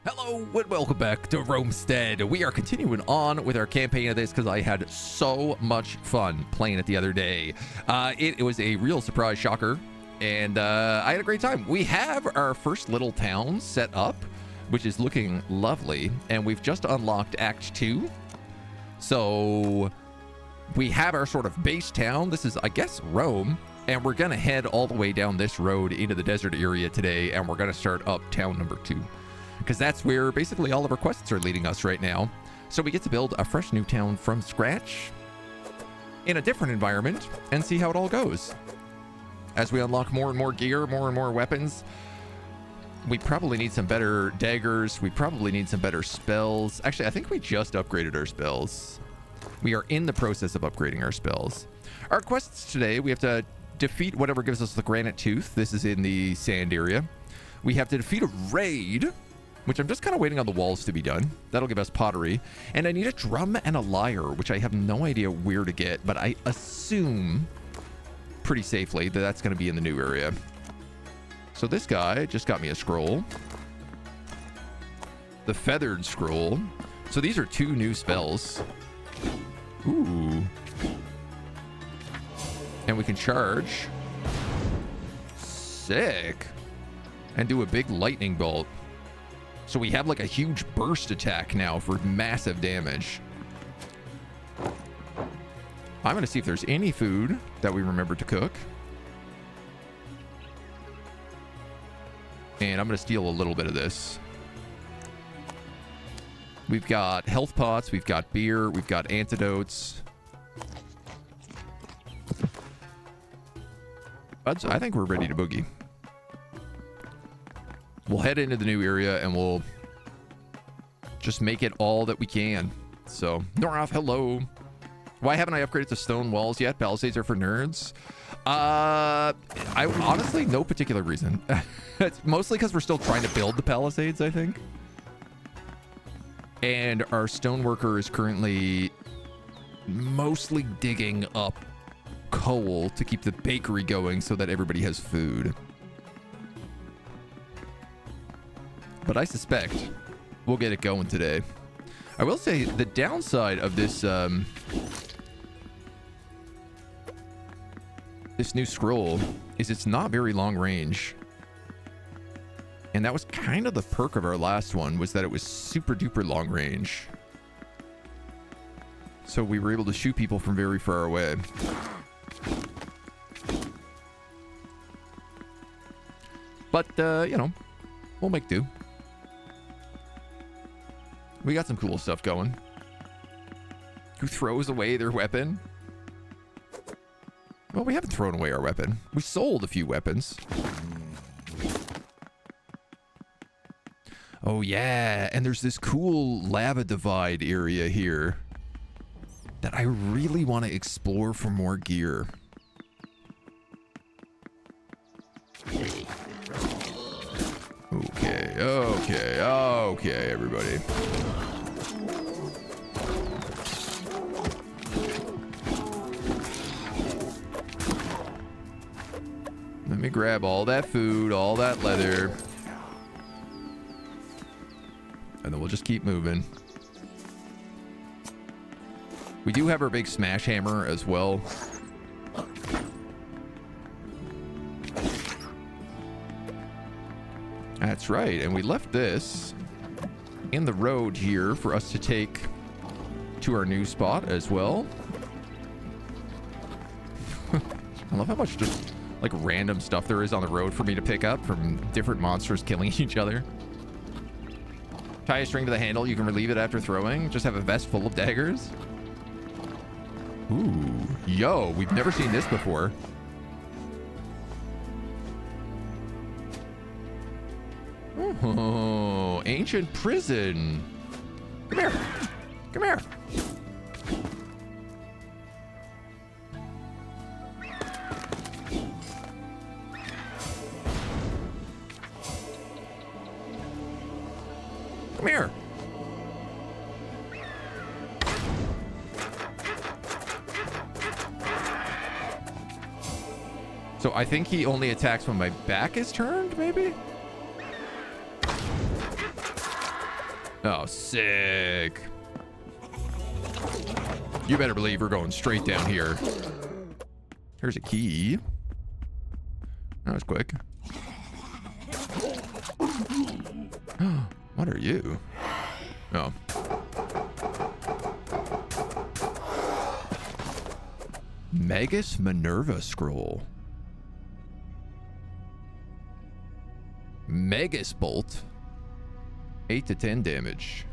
Hello and welcome back to Romestead. We are continuing on with our campaign of this because I had so much fun playing it the other day. It was a real surprise shocker, and I had a great time. We have our first little town set up, which is looking lovely, and we've just unlocked Act 2. So we have our sort of base town. This is, I guess, Rome, and we're going to head all the way down this road into the desert area today, and we're going to start up town number 2. Because that's where basically all of our quests are leading us right now. So we get to build a fresh new town from scratch in a different environment and see how it all goes. As we unlock more and more gear, more and more weapons, we probably need some better daggers. We probably need some better spells. Actually, I think we just upgraded our spells. We are in the process of upgrading our spells. Our quests today, we have to defeat whatever gives us the granite tooth. This is in the sand area. We have to defeat a raid, which I'm just kind of waiting on the walls to be done. That'll give us pottery. And I need a drum and a lyre, which I have no idea where to get, but I assume pretty safely that that's going to be in the new area. So this guy just got me a scroll. The feathered scroll. So these are 2 new spells. Ooh. And we can charge. Sick. And do a big lightning bolt. So we have like a huge burst attack now for massive damage. I'm going to see if there's any food that we remember to cook. And I'm going to steal a little bit of this. We've got health pots, we've got beer, we've got antidotes. I think we're ready to boogie. We'll head into the new area and we'll just make it all that we can. So, Noraf, hello. Why haven't I upgraded to stone walls yet? Palisades are for nerds. I honestly, no particular reason. It's mostly because we're still trying to build the palisades, I think. And our stone worker is currently mostly digging up coal to keep the bakery going so that everybody has food. But I suspect we'll get it going today. I will say the downside of this this new scroll is it's not very long range. And that was kind of the perk of our last one, was that it was super duper long range. So we were able to shoot people from very far away. But, you know, we'll make do. We got some cool stuff going. Who throws away their weapon? Well, we haven't thrown away our weapon. We sold a few weapons. Oh, yeah. And there's this cool lava divide area here that I really want to explore for more gear. Okay, everybody. Let me grab all that food, all that leather. And then we'll just keep moving. We do have our big smash hammer as well. That's right, and we left this in the road here for us to take to our new spot as well. I love how much just like random stuff there is on the road for me to pick up from different monsters killing each other. Tie a string to the handle, you can relieve it after throwing. Just have a vest full of daggers. Ooh, yo, we've never seen this before. Oh, ancient prison. Come here. Come here. Come here. So I think he only attacks when my back is turned, maybe? Oh, sick. You better believe we're going straight down here. Here's a key. That was quick. What are you? Oh. Magus Minerva scroll. Magus bolt. 8 to 10 damage.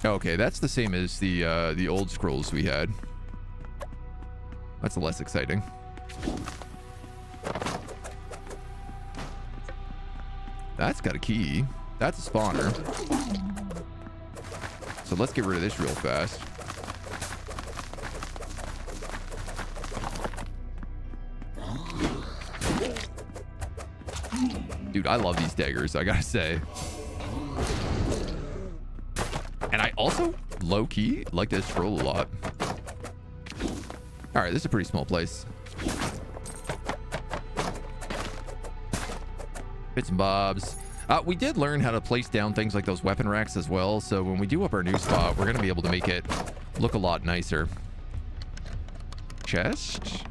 Okay, that's the same as the old scrolls we had. That's less exciting. That's got a key. That's a spawner. So let's get rid of this real fast. Dude, I love these daggers, I gotta say. And I also, low-key, like this scroll a lot. Alright, this is a pretty small place. Bits and bobs. We did learn how to place down things like those weapon racks as well, so when we do up our new spot, we're going to be able to make it look a lot nicer. Chest.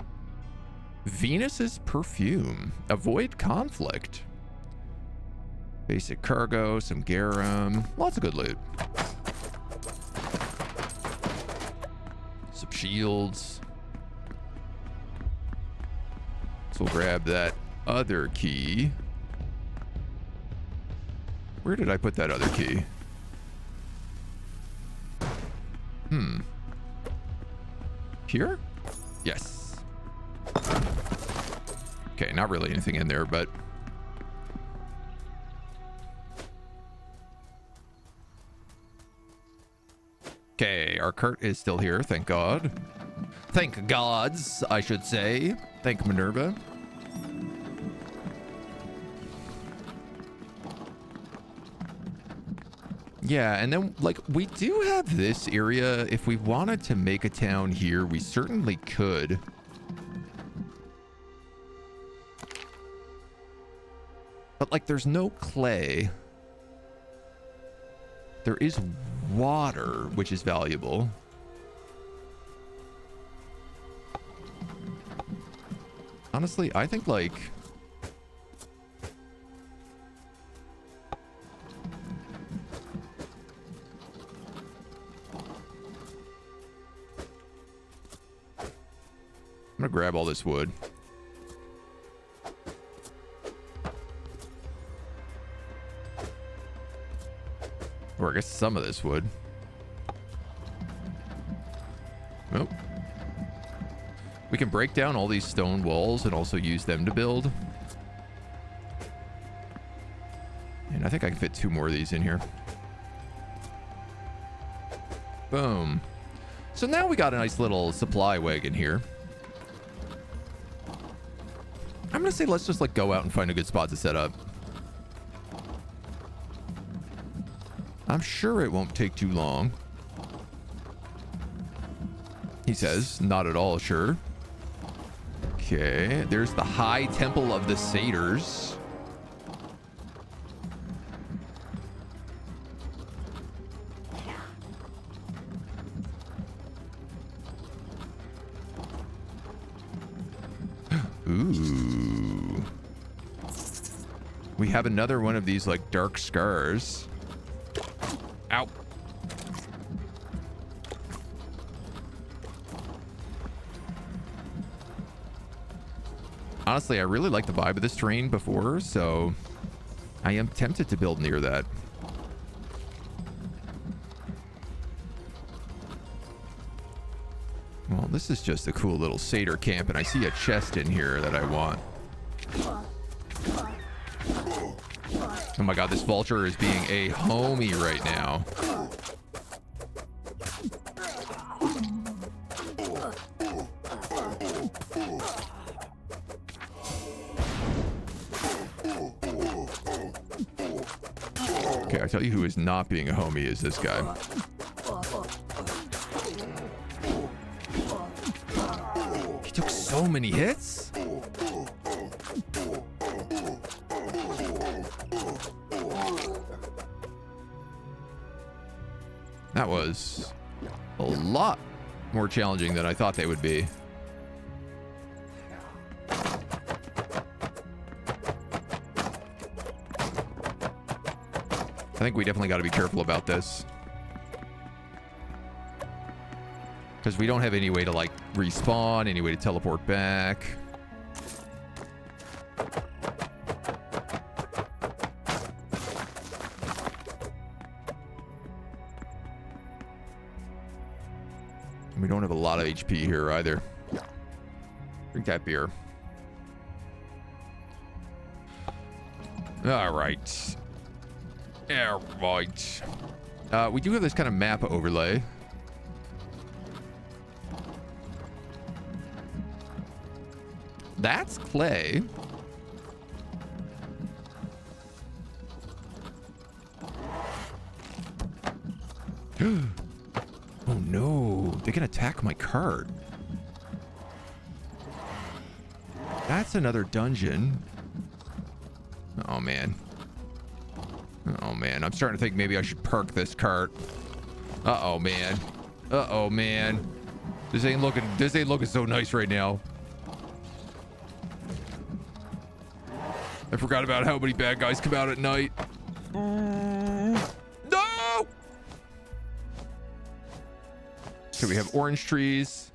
Venus's perfume. Avoid conflict. Basic cargo, some garum. Lots of good loot. Some shields. So we'll grab that other key. Where did I put that other key? Here? Yes. Okay, not really anything in there, but... Okay, our cart is still here, thank God. Thank gods, I should say. Thank Minerva. Yeah, and then, like, we do have this area. If we wanted to make a town here, we certainly could. But, like, there's no clay. There is water, which is valuable. Honestly, I think, like... I'm gonna grab all this wood. Or I guess some of this wood. Nope. We can break down all these stone walls and also use them to build. And I think I can fit 2 more of these in here. Boom. So now we got a nice little supply wagon here. I'm gonna say let's just like go out and find a good spot to set up. I'm sure it won't take too long. He says, not at all sure. Okay, there's the High Temple of the Satyrs. Ooh. We have another one of these like dark scars. Ow. Honestly, I really like the vibe of this terrain before, so I am tempted to build near that. Well, this is just a cool little satyr camp, and I see a chest in here that I want. Oh my god, this vulture is being a homie right now. Okay, I tell you who is not being a homie is this guy. He took so many hits. That was a lot more challenging than I thought they would be. I think we definitely got to be careful about this. Because we don't have any way to, like, respawn, any way to teleport back. We don't have a lot of HP here either. Drink that beer. All right. All right. We do have this kind of map overlay. That's clay. Oh no, they can attack my cart. That's another dungeon. Oh man. Oh man, I'm starting to think maybe I should perk this cart. Uh-oh man. Uh-oh man. This ain't looking so nice right now. I forgot about how many bad guys come out at night. No! So we have orange trees.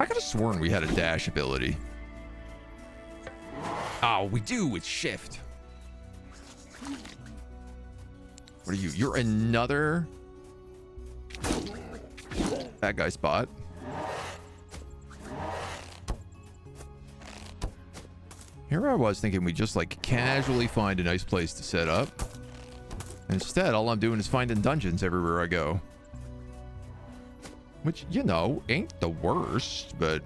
I could have sworn we had a dash ability. Oh, we do with shift. What are you? You're another bad guy spot. Here I was thinking we just like casually find a nice place to set up. Instead, all I'm doing is finding dungeons everywhere I go. Which, you know, ain't the worst, but...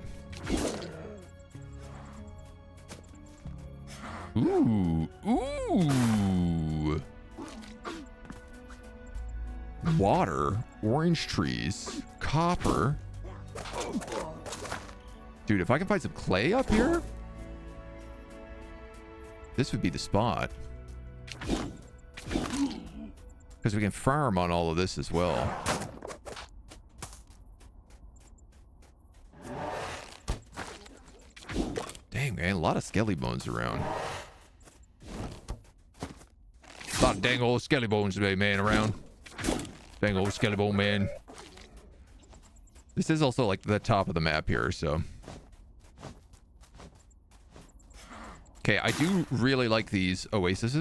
Ooh. Ooh. Water, orange trees, copper. Dude, if I can find some clay up here... This would be the spot. Because we can farm on all of this as well. Dang, man. A lot of skelly bones around. A lot of dang old skelly bones today, man, around. Dang old skelly bone, man. This is also like the top of the map here, so... Okay, I do really like these oases.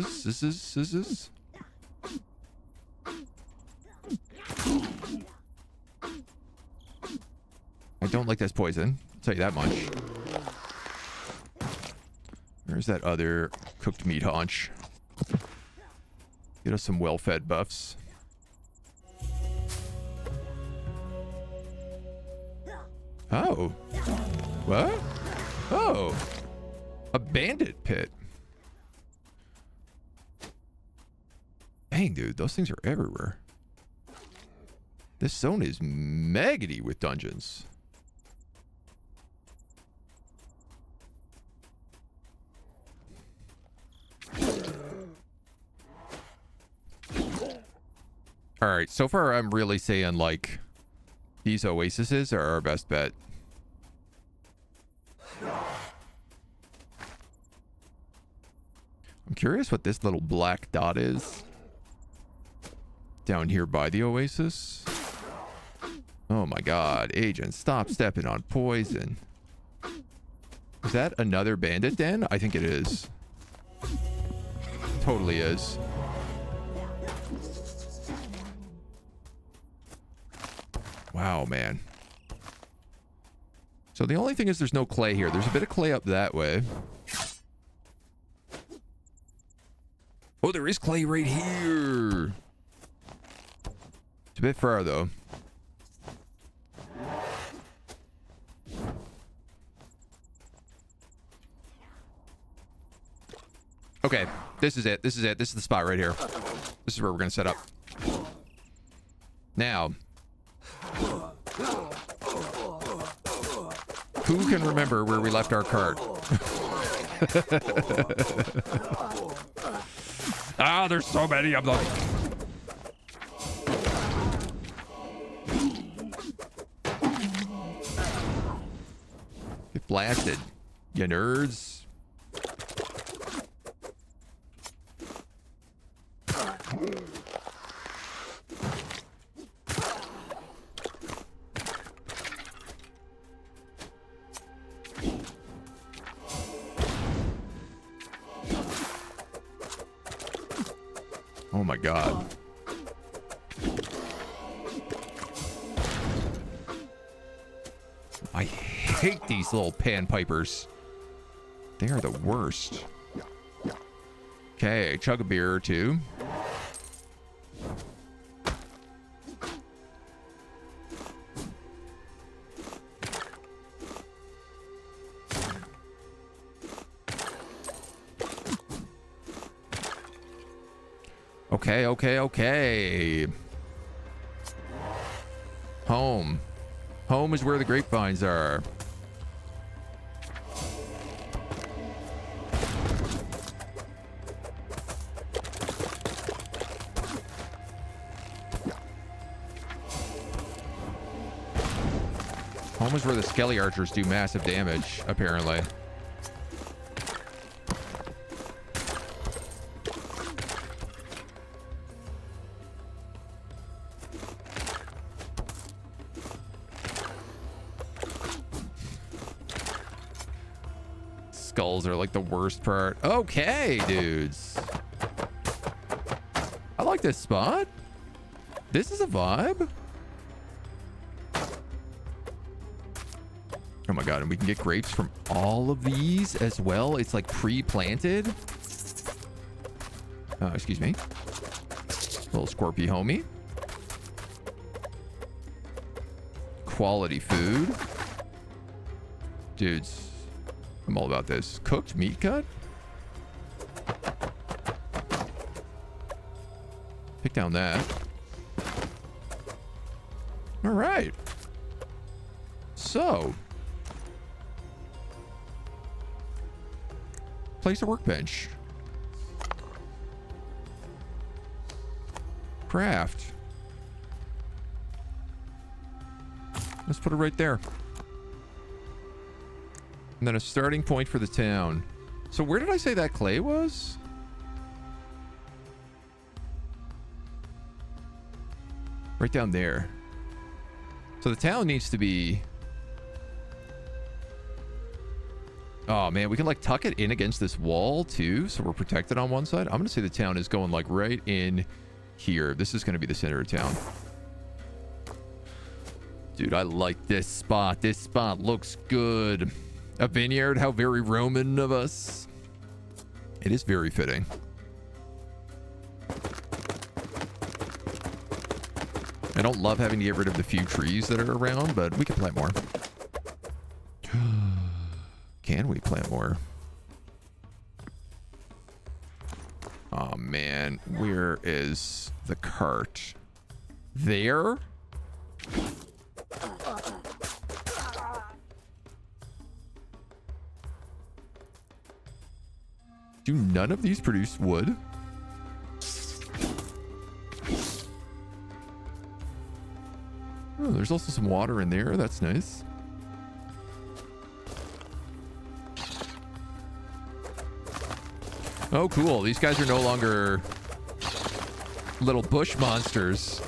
I don't like this poison. I'll tell you that much. Where's that other cooked meat haunch? Get us some well-fed buffs. Oh. What? Oh. A bandit pit. Dang, dude, those things are everywhere. This zone is maggoty with dungeons. All right, so far I'm really saying like these oases are our best bet. I'm curious what this little black dot is down here by the oasis. Oh my god, Agent, stop stepping on poison. Is that another bandit den? I think it is. Totally is. Wow, man. So the only thing is there's no clay here. There's a bit of clay up that way. Oh, there is clay right here. It's a bit far, though. Okay, this is it. This is it. This is the spot right here. This is where we're going to set up. Now. Who can remember where we left our cart? Ah, there's so many of them. Get blasted, you nerds. Oh my god. I hate these little panpipers. They are the worst. Okay, chug a beer or two. Okay. Home. Home is where the grapevines are. Home is where the skelly archers do massive damage, apparently. Skulls are like the worst part. Okay, dudes. I like this spot. This is a vibe. Oh my god, and we can get grapes from all of these as well. It's like pre-planted. Excuse me. Little Scorpy homie. Quality food. Dudes. I'm all about this. Cooked meat cut? Pick down that. All right. So. Place a workbench. Craft. Let's put it right there. And then a starting point for the town. So where did I say that clay was? Right down there. So the town needs to be... Oh man, we can like tuck it in against this wall too, so we're protected on one side. I'm gonna say the town is going like right in here. This is gonna be the center of town. Dude, I like this spot. This spot looks good. A vineyard, how very Roman of us. It is very fitting. I don't love having to get rid of the few trees that are around, but we can plant more. Can we plant more? Oh man, where is the cart? There? Do none of these produce wood? Oh, there's also some water in there. That's nice. Oh, cool. These guys are no longer little bush monsters.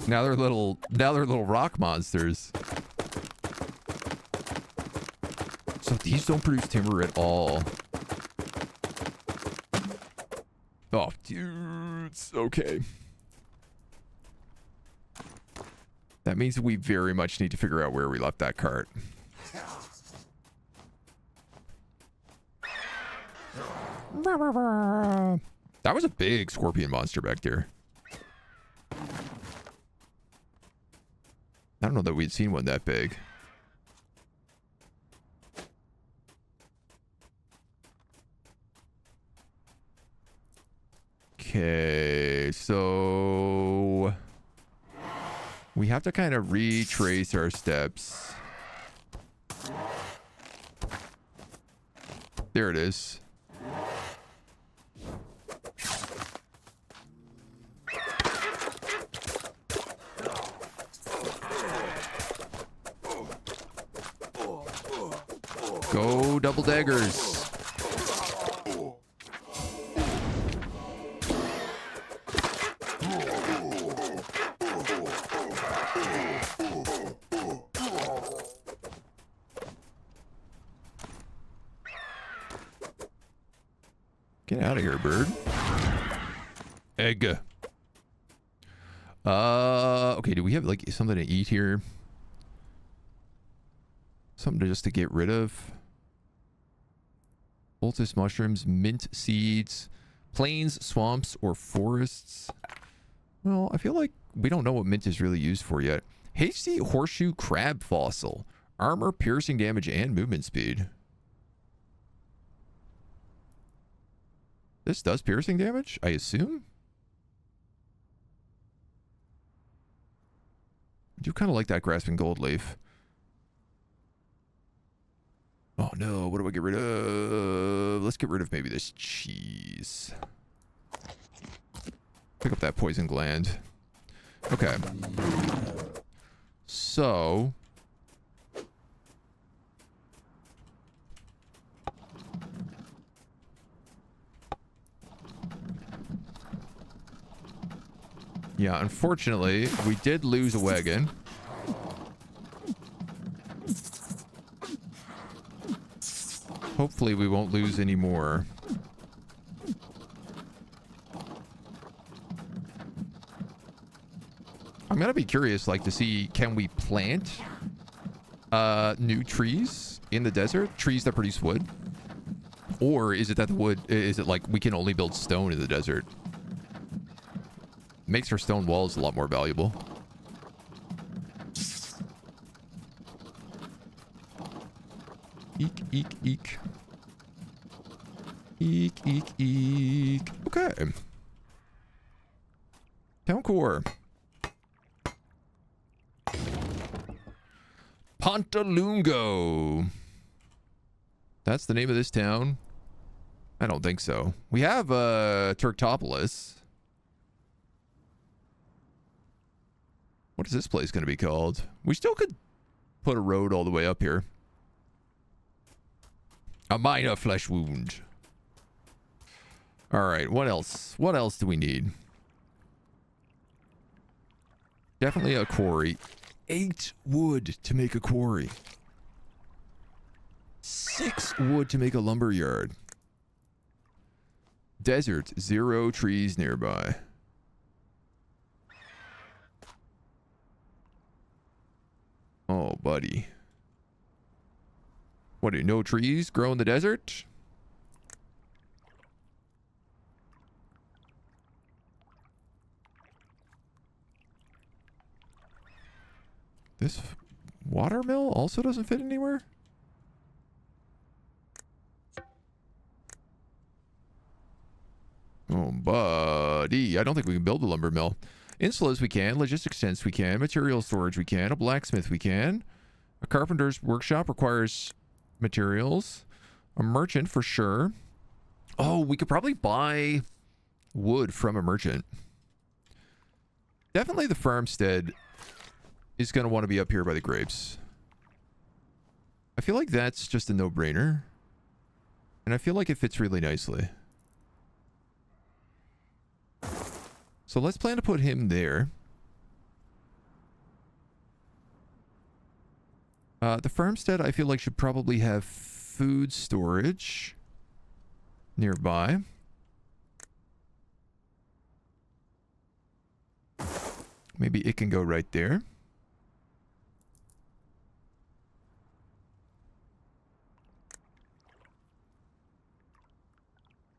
Now they're little rock monsters. So these don't produce timber at all. Oh, dudes. Okay. That means we very much need to figure out where we left that cart. That was a big scorpion monster back there. I don't know that we'd seen one that big. Okay, so we have to kind of retrace our steps. There it is. Go double daggers. Get out of here, bird. Egg. Okay, do we have like something to eat here? Something to just to get rid of. Poultice mushrooms, mint seeds, plains, swamps, or forests. Well, I feel like we don't know what mint is really used for yet. HD horseshoe crab fossil. Armor, piercing damage, and movement speed. This does piercing damage, I assume? I do kind of like that grasping gold leaf. Oh no, what do I get rid of? Let's get rid of maybe this cheese. Pick up that poison gland. Okay. So... yeah, unfortunately, we did lose a wagon. Hopefully we won't lose any more. I'm gonna be curious, like, to see, can we plant new trees in the desert? Trees that produce wood? Or is it that the wood, is it like we can only build stone in the desert? Makes our stone walls a lot more valuable. Eek, eek, eek. Eek, eek, eek. Okay. Town core. Pontalungo. That's the name of this town? I don't think so. We have Turktopolis. What is this place going to be called? We still could put a road all the way up here. A minor flesh wound. All right, what else? What else do we need? Definitely a quarry. 8 wood to make a quarry. 6 wood to make a lumber yard. Desert, 0 trees nearby. Oh, buddy. What, do no trees grow in the desert? This watermill also doesn't fit anywhere? Oh, buddy. I don't think we can build a lumber mill. Insulas we can. Logistics tents we can. Material storage we can. A blacksmith we can. A carpenter's workshop requires materials. A merchant for sure. Oh, we could probably buy wood from a merchant. Definitely the farmstead is going to want to be up here by the grapes. I feel like that's just a no-brainer. And I feel like it fits really nicely. So let's plan to put him there. The farmstead, I feel like, should probably have food storage nearby. Maybe it can go right there.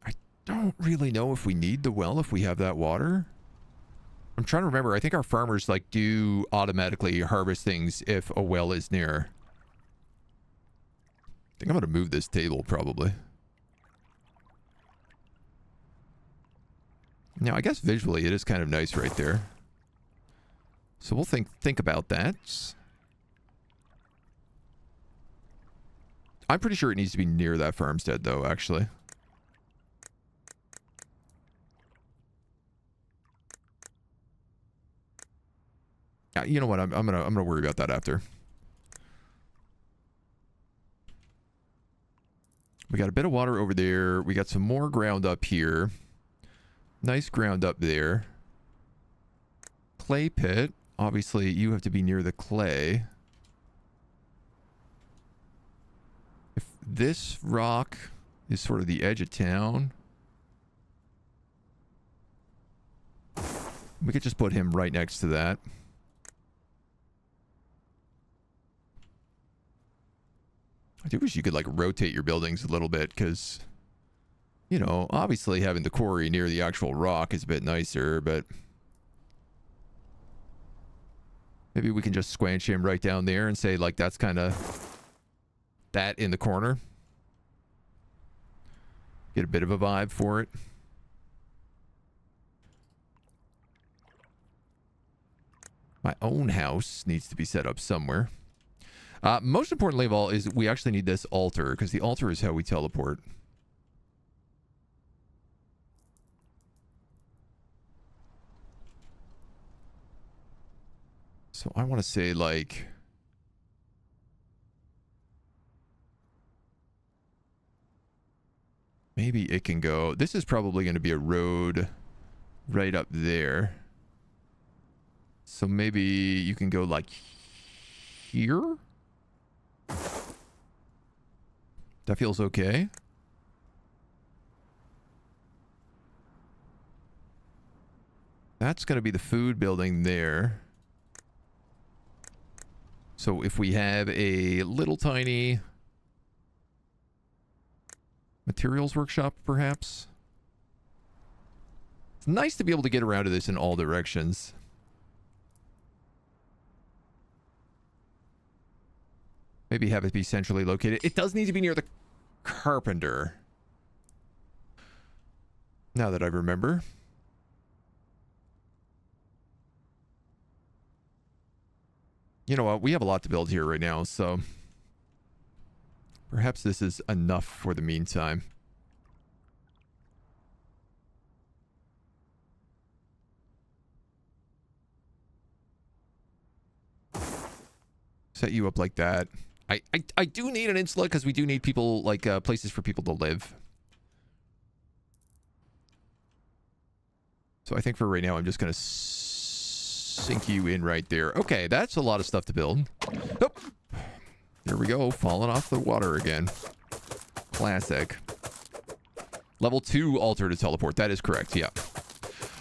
I don't really know if we need the well if we have that water. I'm trying to remember. I think our farmers like do automatically harvest things if a well is near. I think I'm going to move this table probably. Now, I guess visually it is kind of nice right there. So we'll think about that. I'm pretty sure it needs to be near that farmstead, though, actually. Yeah, you know what? I'm gonna worry about that after. We got a bit of water over there. We got some more ground up here. Nice ground up there. Clay pit. Obviously, you have to be near the clay. If this rock is sort of the edge of town, we could just put him right next to that. I do wish you could, like, rotate your buildings a little bit, because, you know, obviously having the quarry near the actual rock is a bit nicer, but maybe we can just squanch him right down there and say, like, that's kind of that in the corner. Get a bit of a vibe for it. My own house needs to be set up somewhere. Most importantly of all is we actually need this altar, because the altar is how we teleport. So I want to say, like, maybe it can go. This is probably going to be a road right up there. So maybe you can go like here. That feels okay. That's going to be the food building there. So if we have a little tiny materials workshop, perhaps. It's nice to be able to get around to this in all directions. Maybe have it be centrally located. It does need to be near the carpenter. Now that I remember. You know what? We have a lot to build here right now, so perhaps this is enough for the meantime. Set you up like that. I do need an insula because we do need people, like, places for people to live. So I think for right now, I'm just going to sink you in right there. Okay, that's a lot of stuff to build. Oh, there we go. Falling off the water again. Classic. Level 2 altar to teleport. That is correct, yeah.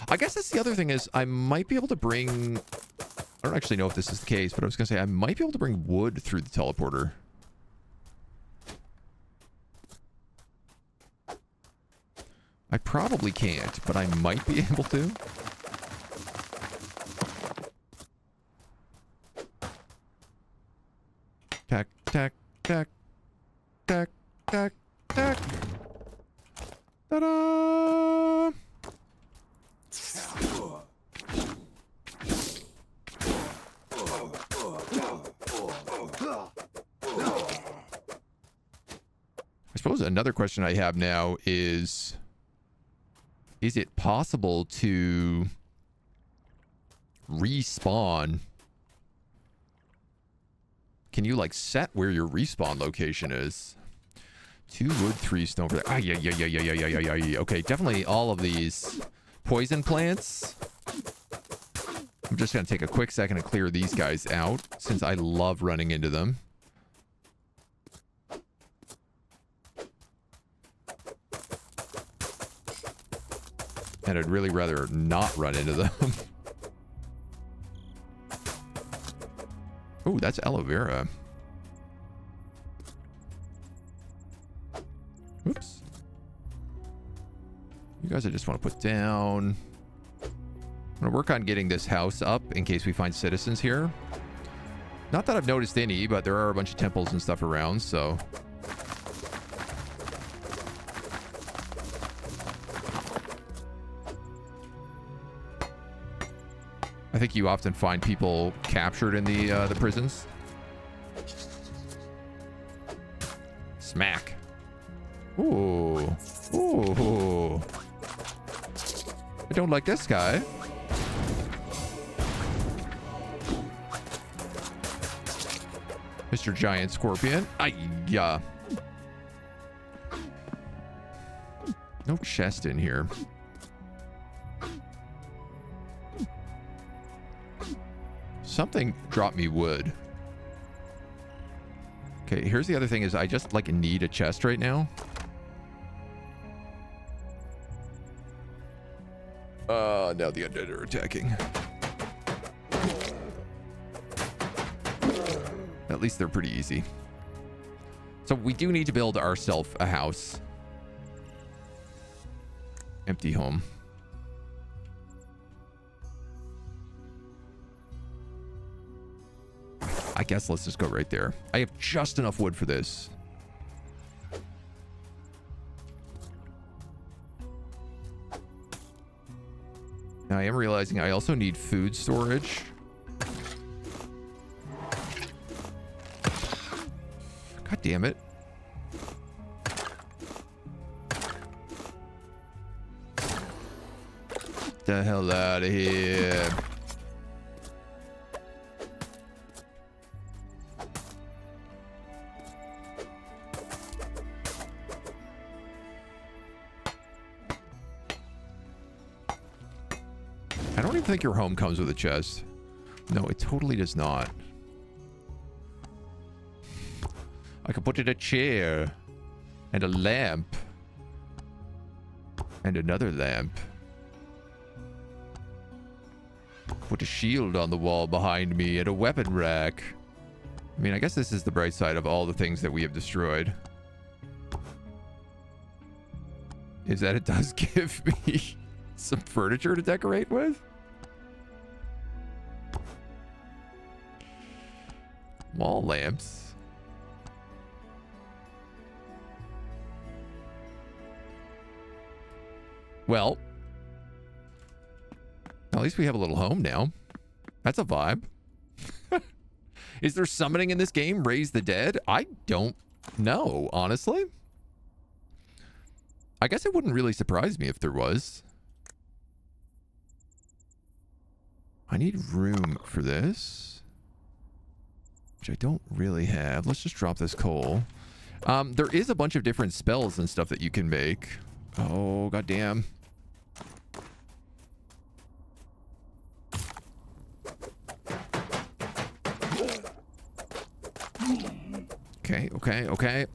I guess that's the other thing is I might be able to bring... I don't actually know if this is the case, but I was going to say I might be able to bring wood through the teleporter. I probably can't, but I might be able to. Tack, tack, tack, tack, tack, tack. Ta-da! I suppose another question I have now is it possible to respawn? Can you, like, set where your respawn location is? 2 wood, 3 stone. Ah, yeah. Okay, definitely all of these poison plants. I'm just going to take a quick second to clear these guys out, since I love running into them. And I'd really rather not run into them. Oh, that's aloe vera. Oops. You guys I just want to put down. I'm going to work on getting this house up in case we find citizens here. Not that I've noticed any, but there are a bunch of temples and stuff around, so... I think you often find people captured in the prisons. Smack. Ooh. Ooh. I don't like this guy. Mr. Giant Scorpion. Yeah. No chest in here. Something dropped me wood. Okay, here's the other thing is I just like need a chest right now. Now the undead are attacking. At least they're pretty easy. So we do need to build ourselves a house. Empty home. I guess let's just go right there. I have just enough wood for this. Now I am realizing I also need food storage. God damn it. Get the hell out of here. I don't even think your home comes with a chest. No, it totally does not. I could put in a chair and a lamp and another lamp. Put a shield on the wall behind me and a weapon rack. I mean, I guess this is the bright side of all the things that we have destroyed. Is that it does give me some furniture to decorate with? Wall lamps. Well, at least we have a little home now. That's a vibe. Is there summoning in this game? Raise the dead? I don't know, honestly. I guess it wouldn't really surprise me if there was. I need room for this, which I don't really have. Let's just drop this coal. There is a bunch of different spells and stuff that you can make. Oh, goddamn. Okay, okay, okay.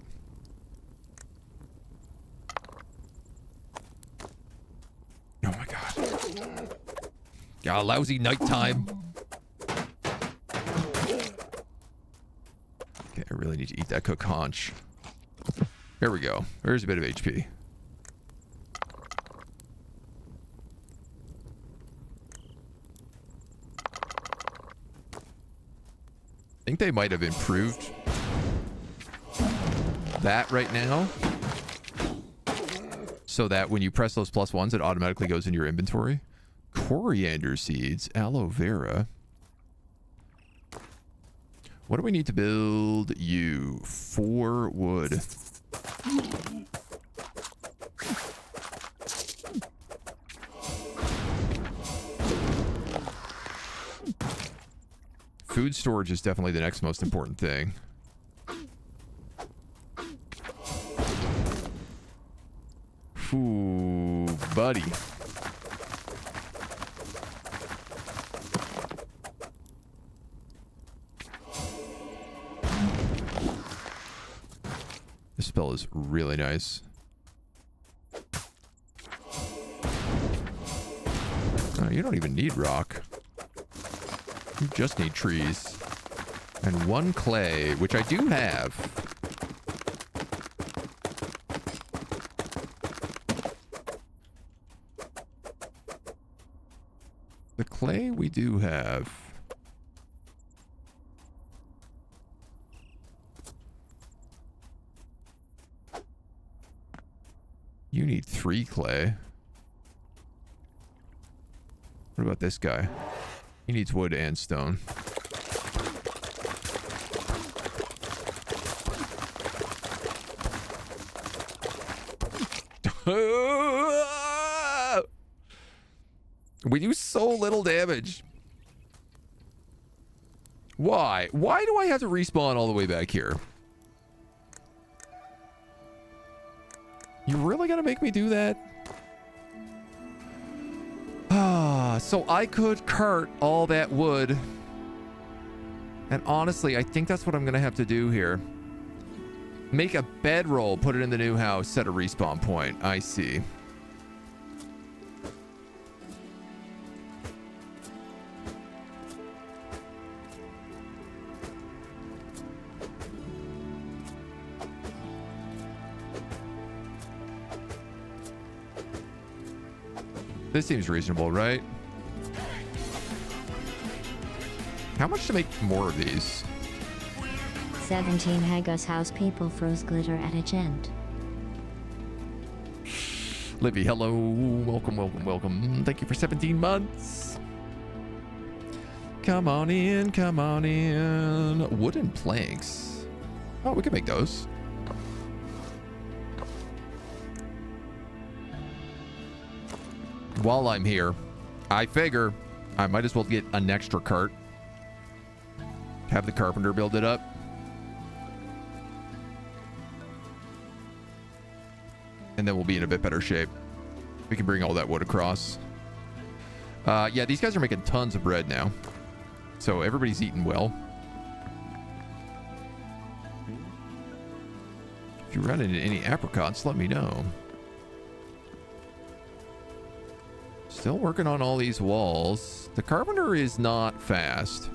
Oh my god. Got a lousy nighttime. Okay, I really need to eat that cooked haunch. There we go. There's a bit of HP. I think they might have improved that right now, so that when you press those +1s, it automatically goes in your inventory. Coriander seeds, aloe vera. What do we need to build you? 4 wood. Food storage is definitely the next most important thing. Ooh, buddy. This spell is really nice. You don't even need rock. You just need trees. And 1 clay, which I do have. The clay we do have. You need 3 clay. What about this guy? He needs wood and stone. We do so little damage. Why? Why do I have to respawn all the way back here? You really gonna make me do that? So I could cart all that wood. And honestly, I think that's what I'm gonna have to do here. Make a bedroll, put it in the new house, set a respawn point. I see. This seems reasonable, right? How much to make more of these? 17 Haggis house people froze glitter at a gent. Livy, hello. Welcome, welcome, welcome. Thank you for 17 months. Come on in, come on in. Wooden planks. Oh, we can make those. While I'm here, I figure I might as well get an extra cart. Have the carpenter build it up. And then we'll be in a bit better shape. We can bring all that wood across. Yeah, these guys are making tons of bread now. So everybody's eating well. If you run into any apricots, let me know. Still working on all these walls. The carpenter is not fast.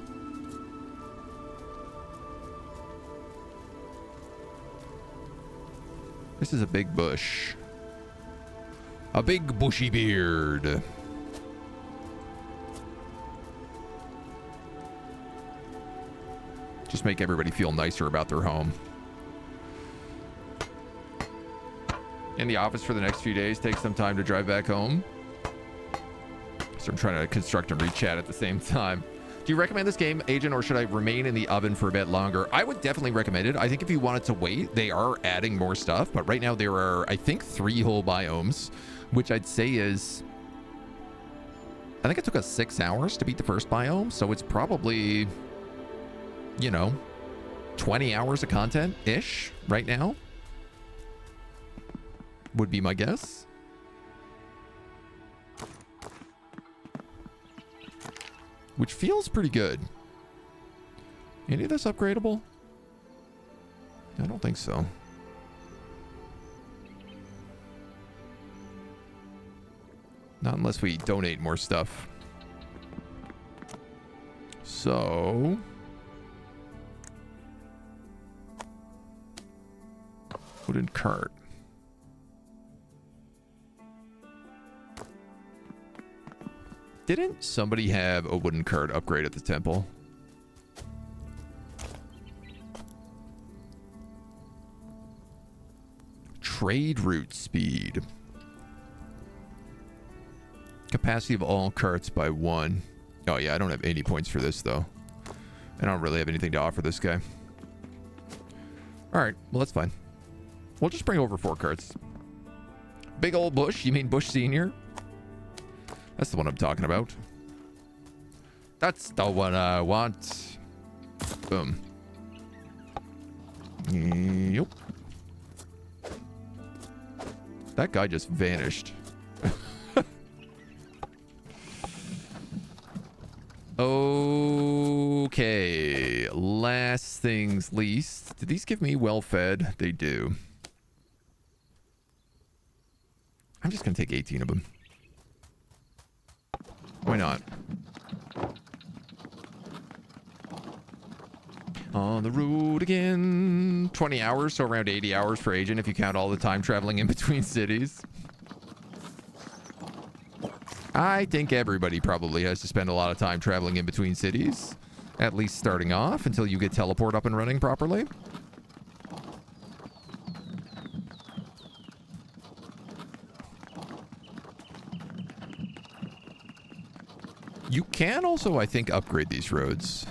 This is a big bush. A big bushy beard. Just make everybody feel nicer about their home. In the office for the next few days. Take some time to drive back home. So I'm trying to construct and read chat at the same time. Do you recommend this game, Agent, or should I remain in the oven for a bit longer? I would definitely recommend it. I think if you wanted to wait, they are adding more stuff. But right now there are, I think, 3 whole biomes, which I'd say is... I think it took us 6 hours to beat the first biome. So it's probably, you know, 20 hours of content-ish right now. Would be my guess. Which feels pretty good. Any of this upgradable? I don't think so. Not unless we donate more stuff. So... wooden cart. Didn't somebody have a wooden cart upgrade at the temple? Trade route speed. Capacity of all carts by 1. Oh yeah, I don't have any points for this though. I don't really have anything to offer this guy. Alright, well that's fine. We'll just bring over 4 carts. Big old Bush? You mean Bush Senior? That's the one I'm talking about. That's the one I want. Boom. Yep. That guy just vanished. Okay. Last things least. Did these give me well fed? They do. I'm just going to take 18 of them. Why not? On the road again. 20 hours, so around 80 hours for Agent if you count all the time traveling in between cities. I think everybody probably has to spend a lot of time traveling in between cities. At least starting off until you get teleport up and running properly. You can also, I think, upgrade these roads.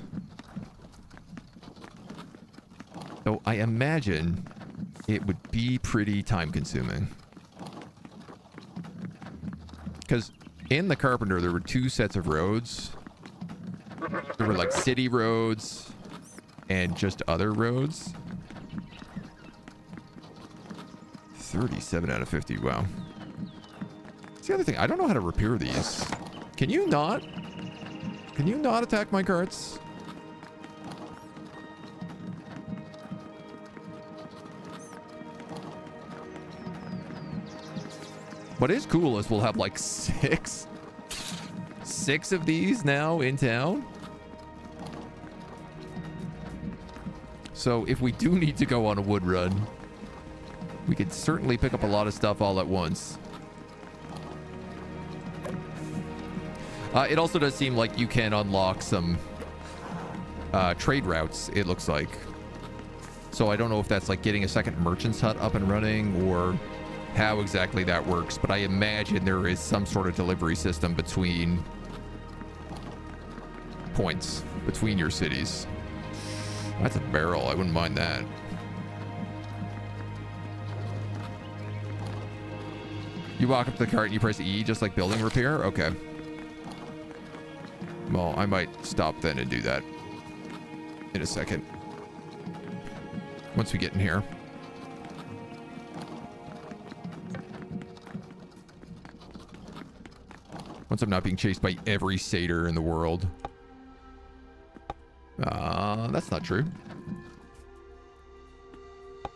So I imagine it would be pretty time consuming. Because in the Carpenter, there were 2 sets of roads. There were like city roads and just other roads. 37 out of 50. Wow. That's the other thing. I don't know how to repair these. Can you not? Can you not attack my carts? What is cool is we'll have like 6 of these now in town. So if we do need to go on a wood run, we could certainly pick up a lot of stuff all at once. It also does seem like you can unlock some trade routes, it looks like. So I don't know if that's like getting a second merchant's hut up and running or how exactly that works, but I imagine there is some sort of delivery system between points, between your cities. That's a barrel. I wouldn't mind that. You walk up to the cart and you press E, just like building repair? Okay. Well, I might stop then and do that in a second. Once we get in here. Once I'm not being chased by every satyr in the world. That's not true.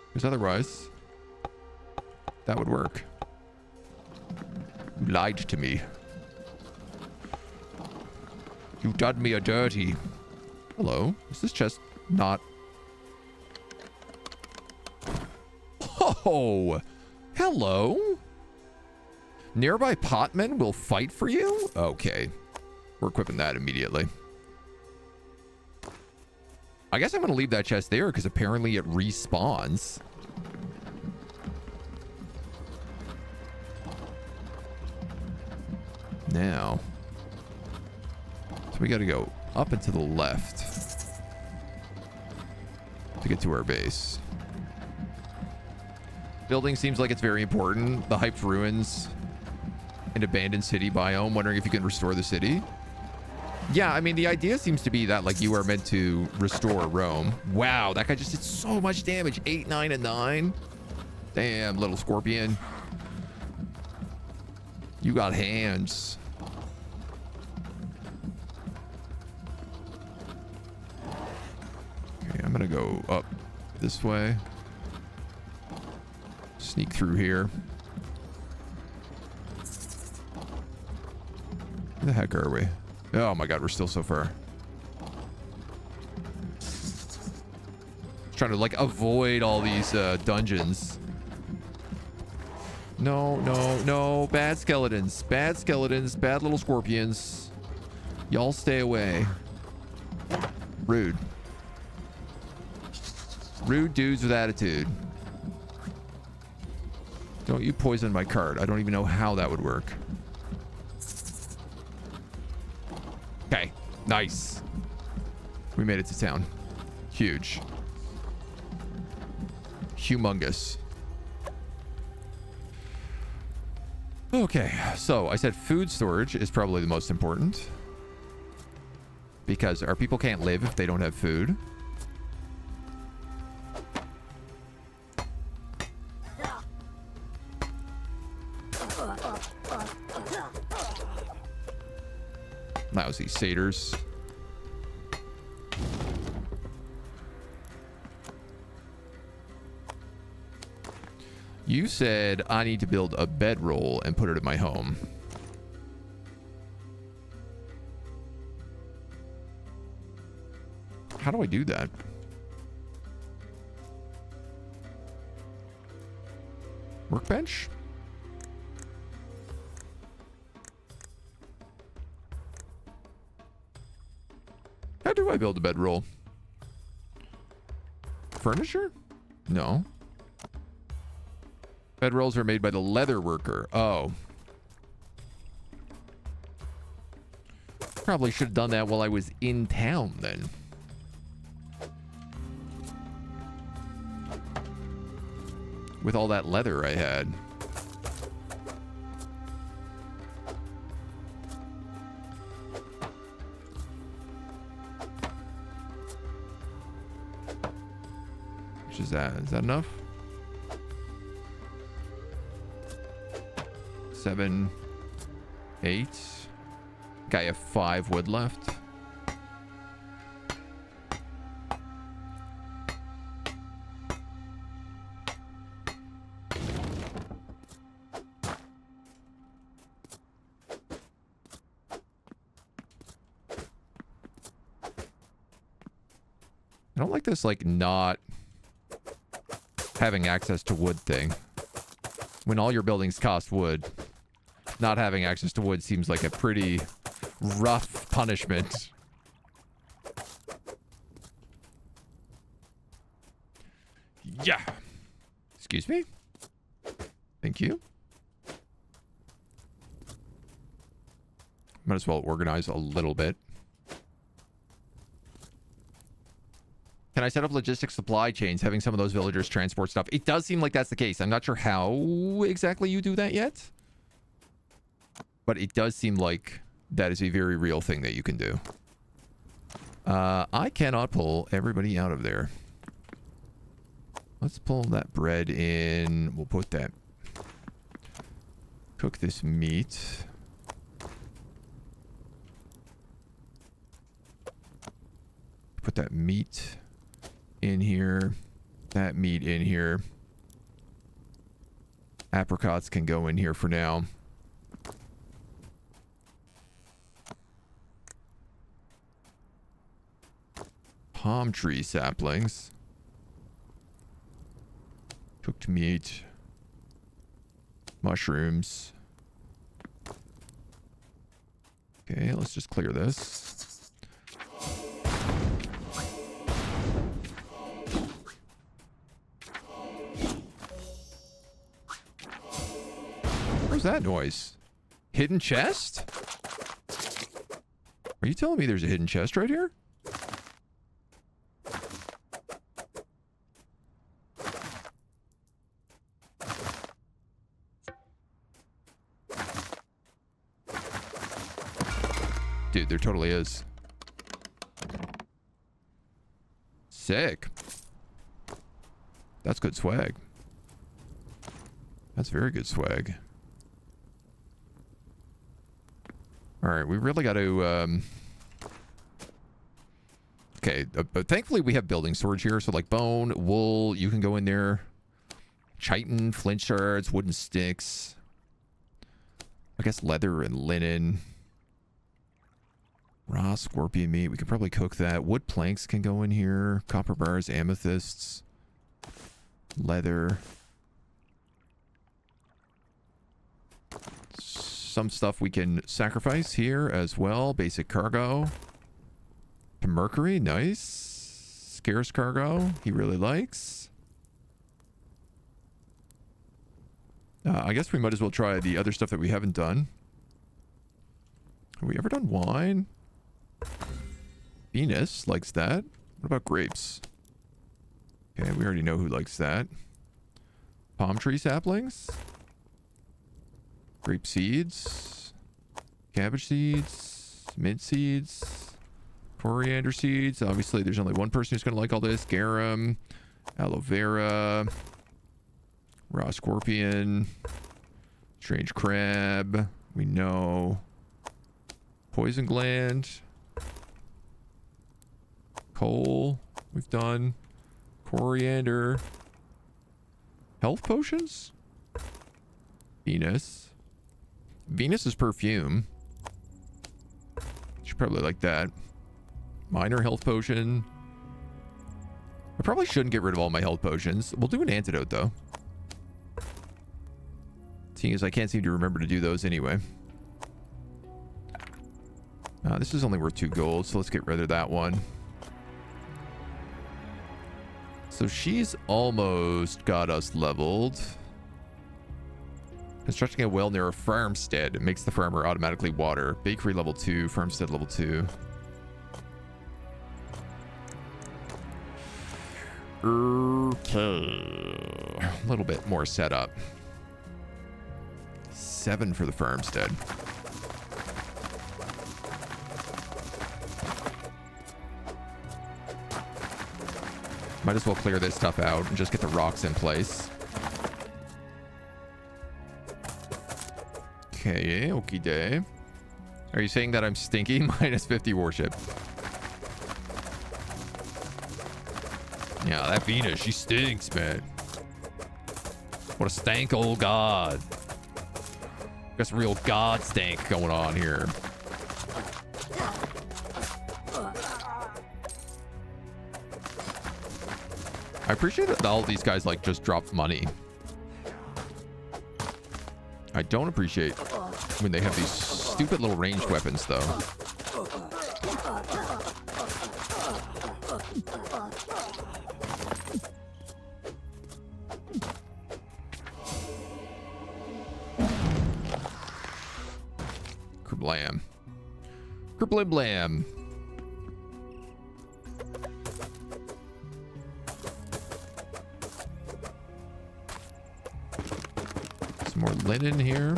Because otherwise, that would work. You lied to me. You done me a dirty. Hello? Is this chest not... Oh! Hello? Nearby potmen will fight for you? Okay. We're equipping that immediately. I guess I'm going to leave that chest there because apparently it respawns. Now. So we got to go up and to the left to get to our base. Building seems like it's very important. The hyped ruins and abandoned city biome. Wondering if you can restore the city. Yeah, I mean, the idea seems to be that, like, you are meant to restore Rome. Wow, that guy just did so much damage. 8, 9, and 9. Damn, little scorpion. You got hands. Okay, I'm gonna go up this way. Sneak through here. Where the heck are we? Oh my god, we're still so far. Trying to like avoid all these dungeons. No, no, no. Bad skeletons. Bad skeletons. Bad little scorpions. Y'all stay away. Rude. Rude dudes with attitude. Don't you poison my cart. I don't even know how that would work. Okay, nice. We made it to town. Huge. Humongous. Okay, so I said food storage is probably the most important. Because our people can't live if they don't have food. Lousy satyrs. You said I need to build a bedroll and put it in my home. How do I do that? Workbench? How do I build a bedroll? Furniture? No. Bedrolls are made by the leather worker. Oh. Probably should have done that while I was in town then. With all that leather I had. Which is that? Is that enough? 7, 8. Guy have 5 wood left. I don't like this, like, not having access to wood thing. When all your buildings cost wood, not having access to wood seems like a pretty rough punishment. Yeah. Excuse me? Thank you. Might as well organize a little bit. Can I set up logistics supply chains, having some of those villagers transport stuff? It does seem like that's the case. I'm not sure how exactly you do that yet. But it does seem like that is a very real thing that you can do. I cannot pull everybody out of there. Let's pull that bread in. We'll put that... Cook this meat. Put that meat in here. That meat in here. Apricots can go in here for now. Palm tree saplings. Cooked meat. Mushrooms. Okay, let's just clear this. Where's that noise? Hidden chest? Are you telling me there's a hidden chest right here? Dude, there totally is. Sick. That's good swag. That's very good swag. Alright, we really got to... Okay, but thankfully we have building storage here. So like bone, wool, you can go in there. Chitin, flint shards, wooden sticks. I guess leather and linen. Raw scorpion meat. We could probably cook that. Wood planks can go in here. Copper bars, amethysts. Leather. Some stuff we can sacrifice here as well. Basic cargo. Mercury, nice. Scarce cargo, he really likes. I guess we might as well try the other stuff that we haven't done. Have we ever done wine? Venus likes that. What about grapes? Okay, we already know who likes that. Palm tree saplings. Grape seeds. Cabbage seeds. Mint seeds. Coriander seeds. Obviously, there's only one person who's going to like all this. Garum. Aloe vera. Raw scorpion. Strange crab. We know. Poison gland. Coal. We've done. Coriander. Health potions? Venus. Venus is perfume. Should probably like that. Minor health potion. I probably shouldn't get rid of all my health potions. We'll do an antidote, though. Seeing as I can't seem to remember to do those anyway. This is only worth 2 gold, so let's get rid of that one. So she's almost got us leveled. Constructing a well near a farmstead. It makes the farmer automatically water. Bakery level 2, farmstead level 2. Okay. A little bit more setup. 7 for the farmstead. Might as well clear this stuff out and just get the rocks in place. Okay, okie day. Are you saying that I'm stinky? Minus 50 worship. Yeah, that Venus, she stinks, man. What a stank old god. Got some real god stank going on here. I appreciate that all these guys like just drop money. I don't appreciate when they have these stupid little ranged weapons though. Kerblam. Kerblam blam. Some more linen here.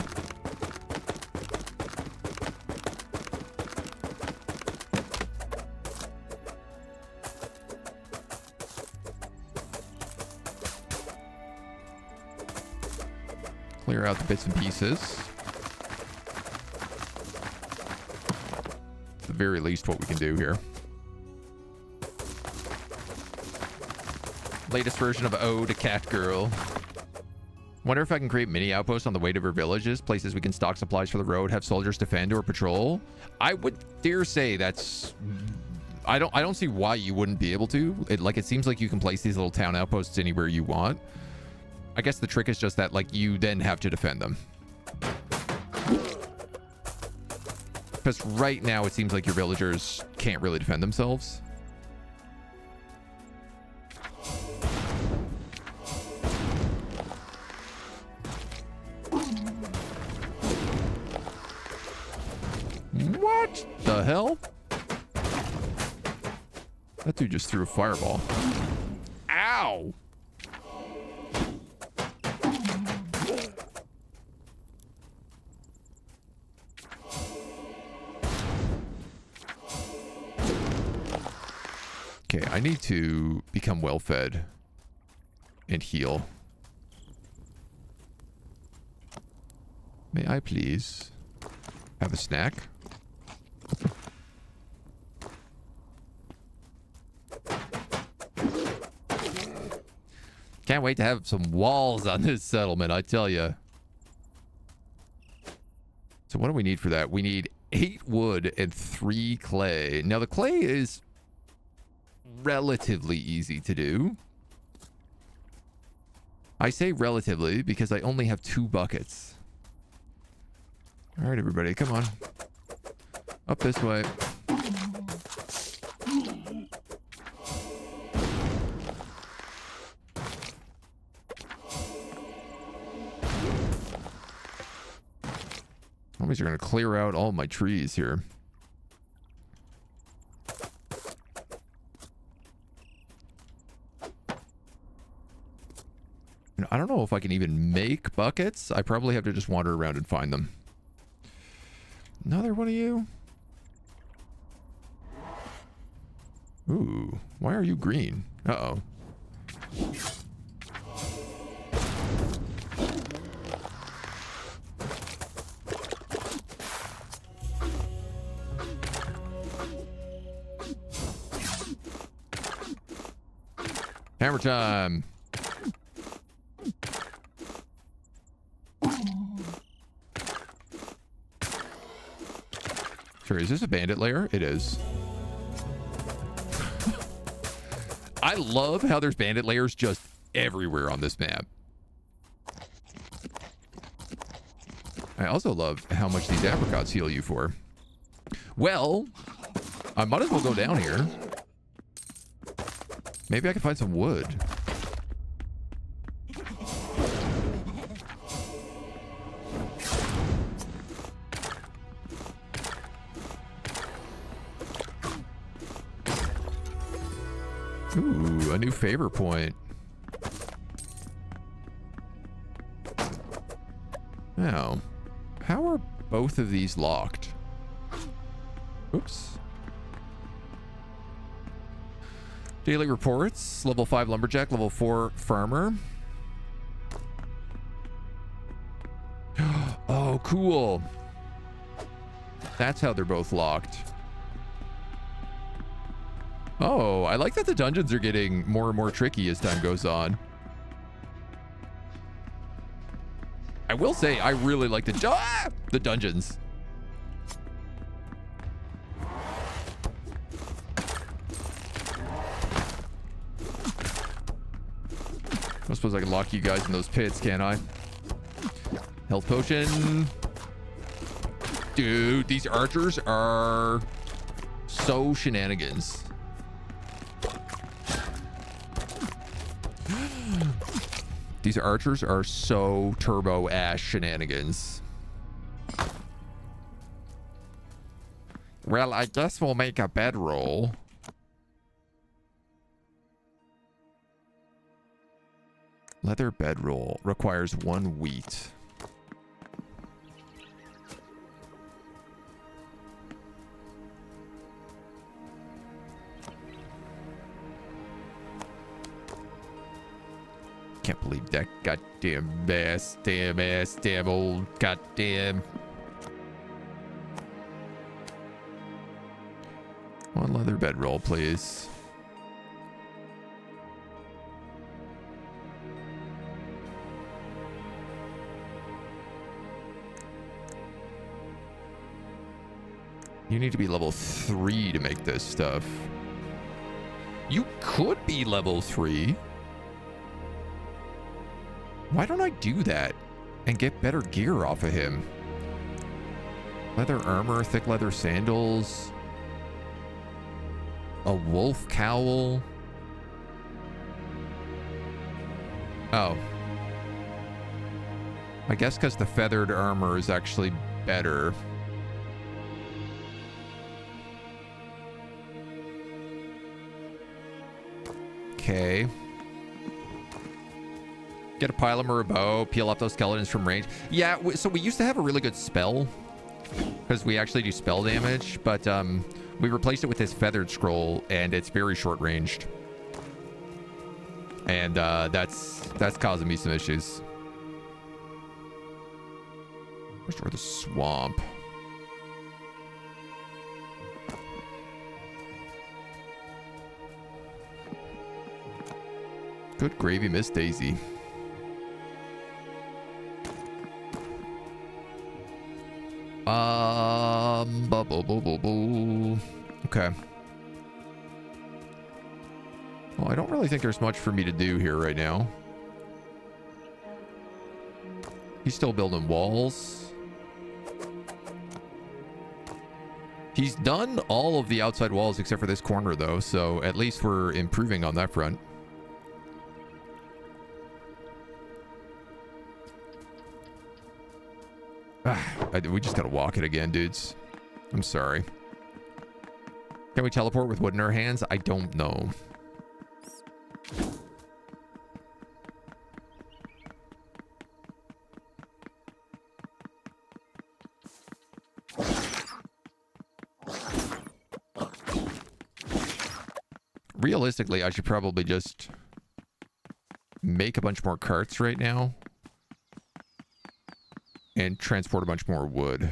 Clear out the bits and pieces. At the very least, what we can do here. Latest version of Ode to Cat Girl. Wonder if I can create mini outposts on the way to our villages, places we can stock supplies for the road, have soldiers defend or patrol. I would dare say that's... I don't see why you wouldn't be able to. It seems like you can place these little town outposts anywhere you want. I guess the trick is just that, like, you then have to defend them. Because right now it seems like your villagers can't really defend themselves. What the hell? That dude just threw a fireball. Ow! Okay, I need to become well fed and heal. May I please have a snack? Can't wait to have some walls on this settlement, I tell you. So what do we need for that? We need 8 wood and 3 clay. Now the clay is relatively easy to do. I say relatively because I only have 2 buckets. All right, everybody, come on. Up this way. Zombies are going to clear out all my trees here. And I don't know if I can even make buckets. I probably have to just wander around and find them. Another one of you? Ooh, why are you green? Uh-oh. Hammer time. Sure, is this a bandit lair? It is. I love how there's bandit lairs just everywhere on this map. I also love how much these apricots heal you for. Well, I might as well go down here. Maybe I can find some wood. Ooh, a new favor point. Now, how are both of these locked? Oops. Daily reports. Level 5 lumberjack, level 4 farmer. Oh, cool. That's how they're both locked. Oh, I like that the dungeons are getting more and more tricky as time goes on. I will say, I really like the dungeons. I suppose I can lock you guys in those pits, can't I? Health potion. Dude, these archers are so shenanigans. These archers are so turbo ass shenanigans. Well, I guess we'll make a bedroll. Leather bedroll requires 1 wheat. Can't believe that goddamn ass, damn old goddamn. 1 leather bedroll, please. You need to be level 3 to make this stuff. You could be level 3. Why don't I do that and get better gear off of him? Leather armor, thick leather sandals, a wolf cowl. Oh. I guess because the feathered armor is actually better. Okay. Get a pile of bow, peel off those skeletons from range. Yeah, so we used to have a really good spell because we actually do spell damage, but we replaced it with this feathered scroll, and it's very short ranged. And that's causing me some issues. Restore the swamp. Good gravy, Miss Daisy. Okay. Well, I don't really think there's much for me to do here right now. He's still building walls. He's done all of the outside walls except for this corner, though, so at least we're improving on that front. We just gotta walk it again, dudes. I'm sorry. Can we teleport with wood in our hands? I don't know. Realistically, I should probably just make a bunch more carts right now and transport a bunch more wood.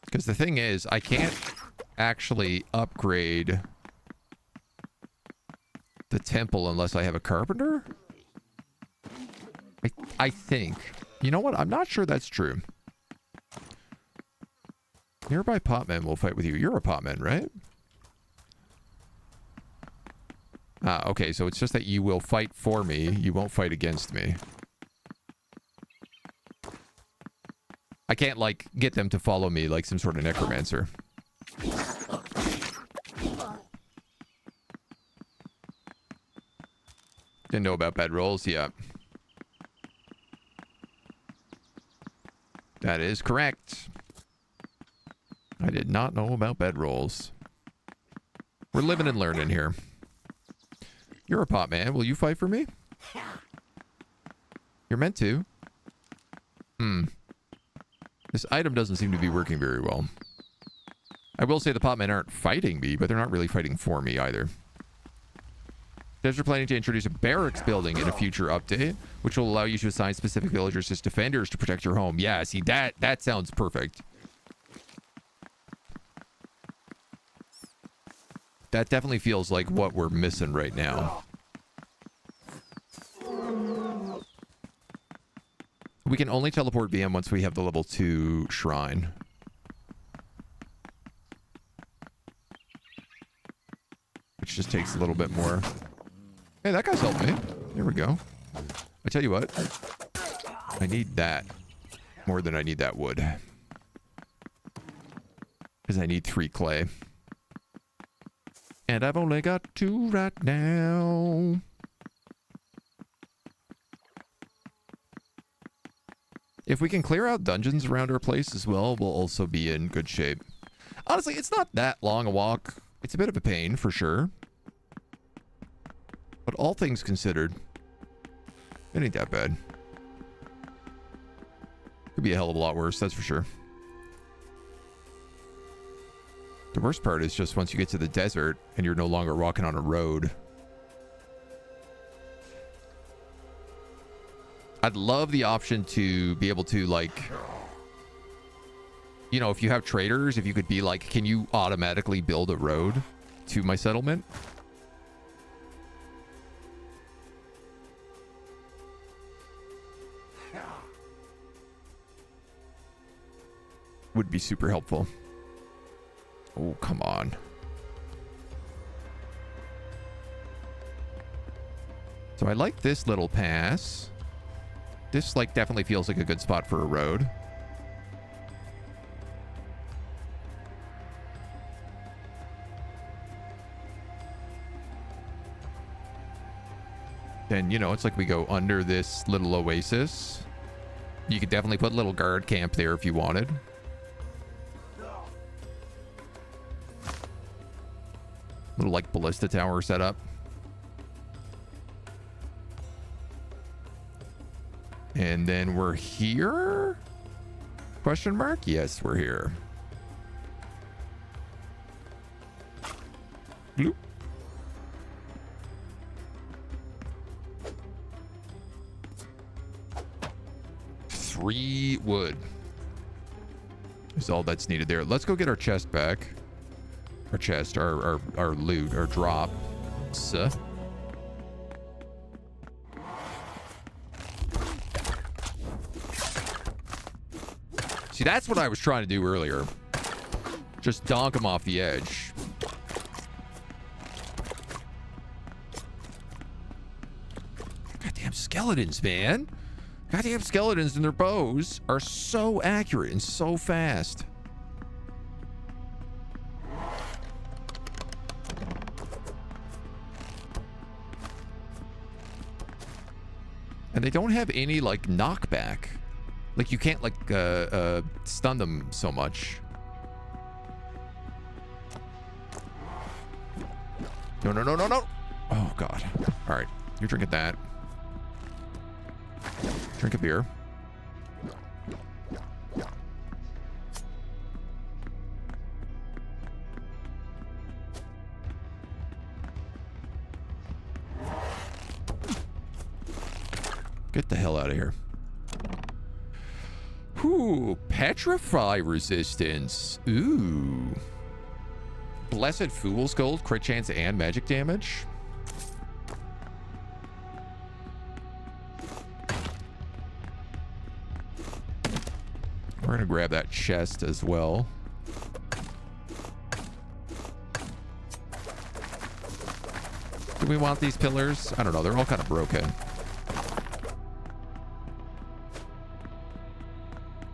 Because the thing is, I can't actually upgrade the temple unless I have a carpenter. I think. You know what? I'm not sure that's true. Nearby potmen will fight with you. You're a potman, right? Ah, okay, so it's just that you will fight for me. You won't fight against me. I can't, like, get them to follow me like some sort of necromancer. Didn't know about bedrolls? Yeah. That is correct. I did not know about bedrolls. We're living and learning here. You're a pot man. Will you fight for me? You're meant to. This item doesn't seem to be working very well. I will say the pot men aren't fighting me, but they're not really fighting for me either. They're planning to introduce a barracks building in a future update, which will allow you to assign specific villagers as defenders to protect your home. Yeah, see, that sounds perfect. That definitely feels like what we're missing right now. We can only teleport BM once we have the level 2 shrine. Which just takes a little bit more. Hey, that guy's helped me. There we go. I tell you what. I need that more than I need that wood. Because I need 3 clay. And I've only got 2 right now. If we can clear out dungeons around our place as well, we'll also be in good shape. Honestly, it's not that long a walk. It's a bit of a pain, for sure. But all things considered, it ain't that bad. Could be a hell of a lot worse, that's for sure. The worst part is just once you get to the desert and you're no longer walking on a road. I'd love the option to be able to, like, you know, if you have traders, if you could be like, can you automatically build a road to my settlement? Would be super helpful. Oh, come on. So I like this little pass. This, like, definitely feels like a good spot for a road. Then, you know, it's like we go under this little oasis. You could definitely put a little guard camp there if you wanted. Little, like, ballista tower setup. And then we're here? Question mark? Yes, we're here. Bloop. Three wood is all that's needed there. Let's go get our chest back. Our chest, our loot, our drop. So. See, that's what I was trying to do earlier. Just donk him off the edge. Goddamn skeletons, man. Goddamn skeletons and their bows are so accurate and so fast. And they don't have any, like, knockback. Like, you can't, like, stun them so much. No, no, no, no, no. Oh, God. All right. You're drinking that. Drink a beer. Get the hell out of here. Ooh, petrify resistance. Ooh. Blessed Fool's Gold, crit chance and magic damage. We're gonna grab that chest as well. Do we want these pillars? I don't know, they're all kind of broken.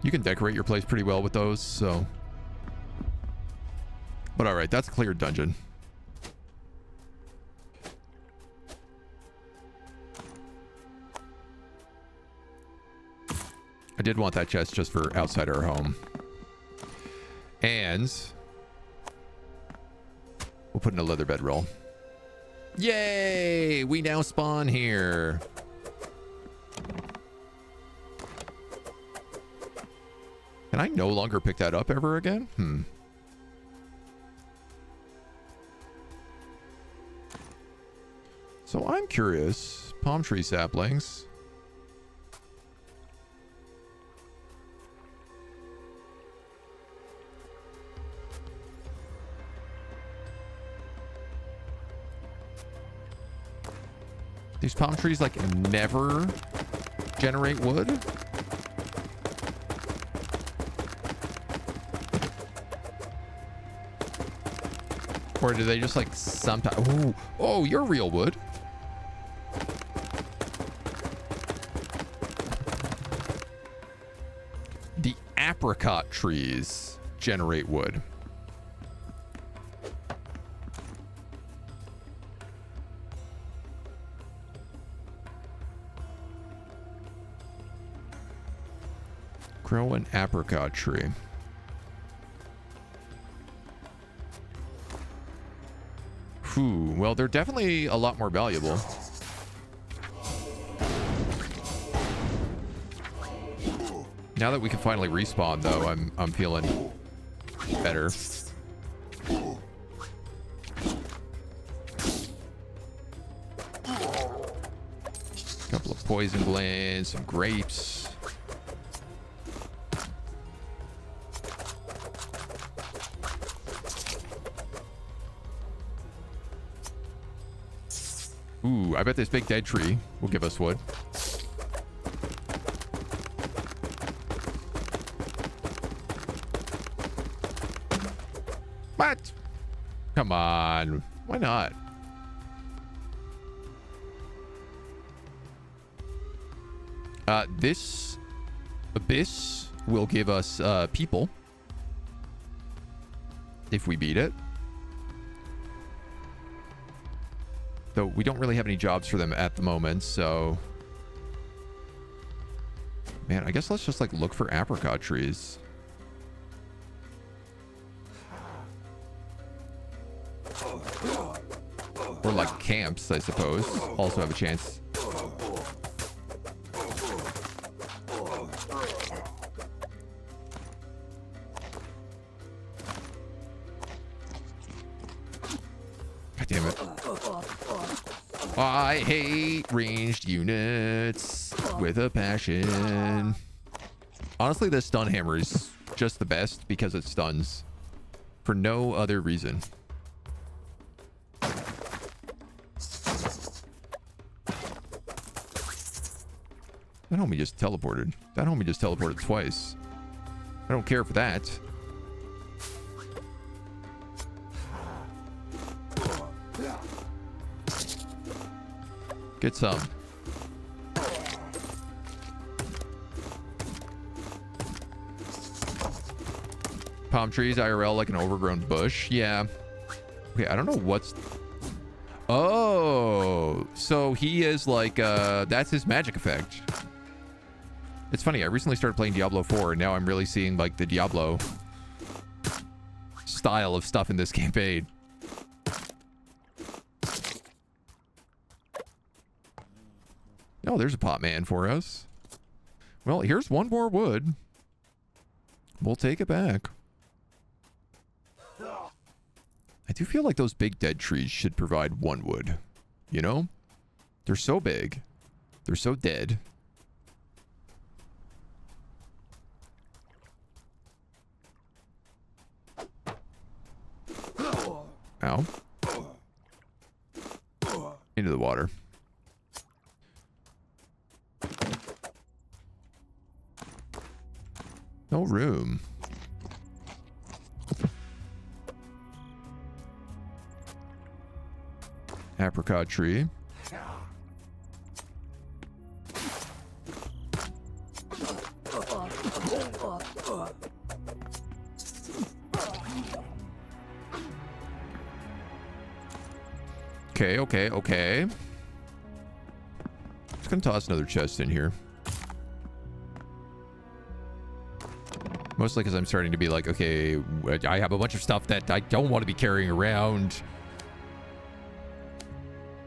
You can decorate your place pretty well with those, so. But all right, that's a cleared dungeon. I did want that chest just for outside our home. And we'll put in a leather bedroll. Yay! We now spawn here. Can I no longer pick that up ever again? So I'm curious. Palm tree saplings. These palm trees like never generate wood? Or do they just like sometimes... Ooh. Oh, you're real wood. The apricot trees generate wood. Grow an apricot tree. Whew. Well, they're definitely a lot more valuable. Now that we can finally respawn, though, I'm feeling better. Couple of poison glands, some grapes. Ooh, I bet this big dead tree will give us wood. What? Come on. Why not? This abyss will give us people if we beat it. Though we don't really have any jobs for them at the moment, so... Man, I guess let's just like look for apricot trees. Or like camps, I suppose. Also have a chance. God damn it. I hate ranged units with a passion. Honestly, this stun hammer is just the best because it stuns for no other reason. That homie just teleported. That homie just teleported twice. I don't care for that. Get some. Palm trees IRL like an overgrown bush. Yeah. Okay, I don't know what's... Oh, so he is like, that's his magic effect. It's funny, I recently started playing Diablo 4, and now I'm really seeing like the Diablo style of stuff in this campaign. Oh, there's a pot man for us. Well, here's one more wood. We'll take it back. I do feel like those big dead trees should provide one wood. You know? They're so big. They're so dead. Ow. Into the water. No room. Apricot tree. Okay. Just gonna toss another chest in here. Mostly because I'm starting to be like, okay, I have a bunch of stuff that I don't want to be carrying around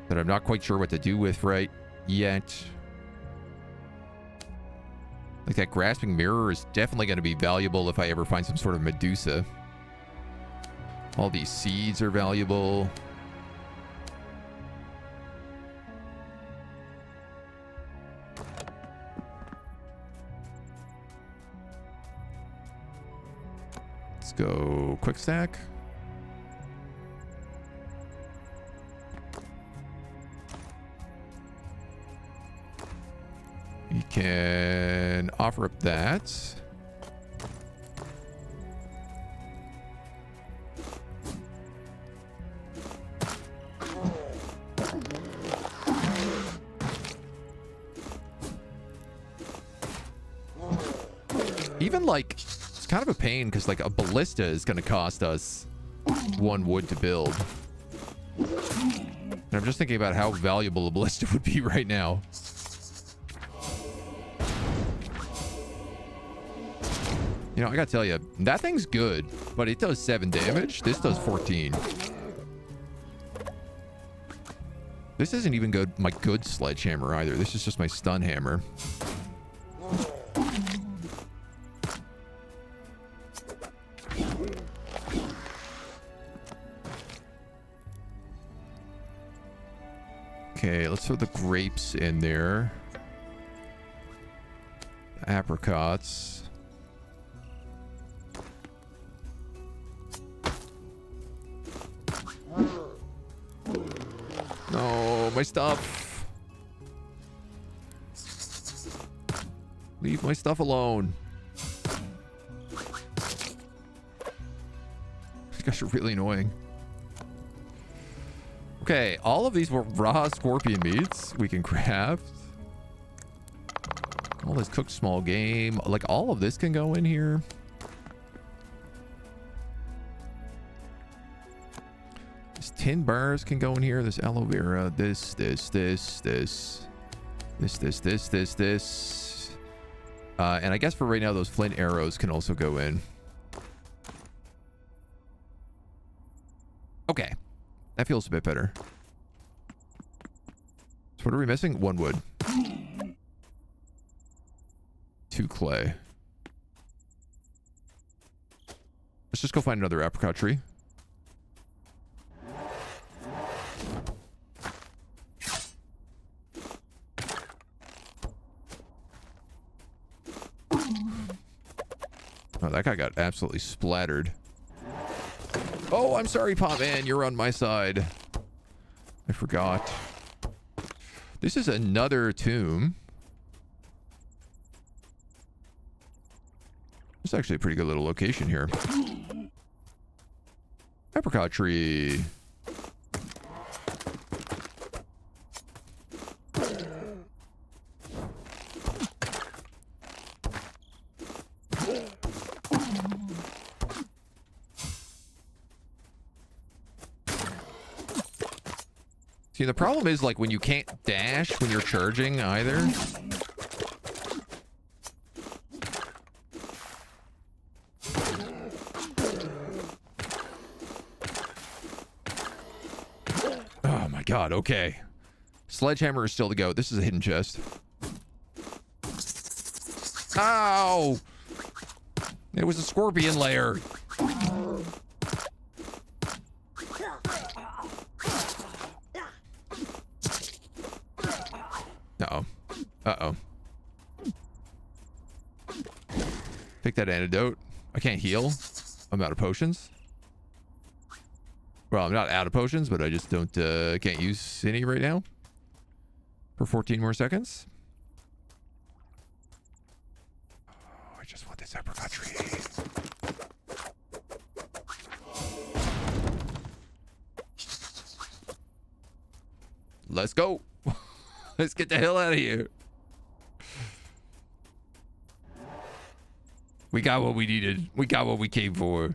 that I'm not quite sure what to do with right yet. Like that grasping mirror is definitely going to be valuable if I ever find some sort of Medusa. All these seeds are valuable. Let's go quick stack. You can offer up that. Even like, it's kind of a pain because like a ballista is going to cost us 1 wood to build. And I'm just thinking about how valuable a ballista would be right now. You know, I gotta tell you, that thing's good, but it does 7 damage. This does 14. This isn't even good, my good sledgehammer either. This is just my stun hammer. Okay, let's throw the grapes in there. Apricots. No, my stuff. Leave my stuff alone. These guys are really annoying. Okay, all of these were raw scorpion meats we can craft. All this cooked small game. Like, all of this can go in here. This tin bars can go in here. This aloe vera. This. And I guess for right now, those flint arrows can also go in. Okay. That feels a bit better. So what are we missing? 1 wood. 2 clay. Let's just go find another apricot tree. Oh, that guy got absolutely splattered. Oh, I'm sorry, Pop Man. You're on my side. I forgot. This is another tomb. It's actually a pretty good little location here. Apricot tree. See, the problem is, like, when you can't dash when you're charging either. Oh my god, okay. Sledgehammer is still to go. This is a hidden chest. Ow! It was a scorpion lair. Uh-oh. Uh-oh. Take that antidote. I can't heal. I'm out of potions. Well, I'm not out of potions, but I just don't, can't use any right now. For 14 more seconds. Oh, I just want this apricot tree. Let's go. Let's get the hell out of here. We got what we needed. We got what we came for.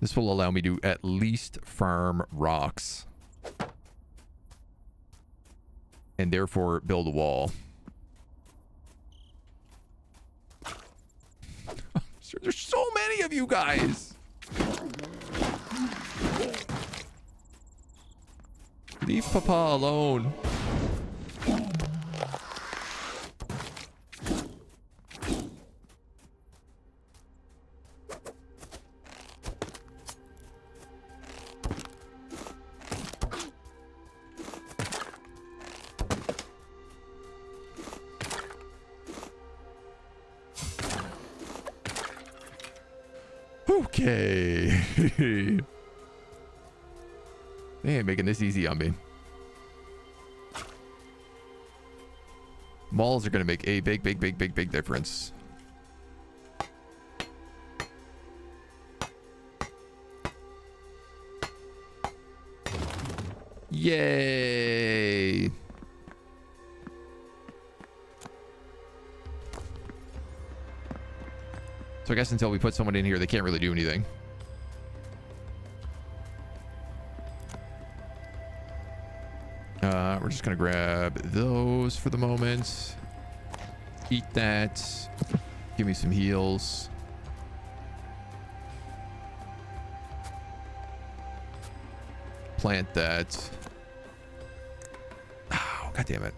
This will allow me to at least farm rocks. And therefore build a wall. monster. There's so many of you guys. Leave Papa alone. Okay. They ain't making this easy on me. Malls are going to make a big difference. Yay. So I guess until we put someone in here, they can't really do anything. We're just going to grab those for the moment. Eat that. Give me some heals. Plant that. Oh, God damn it.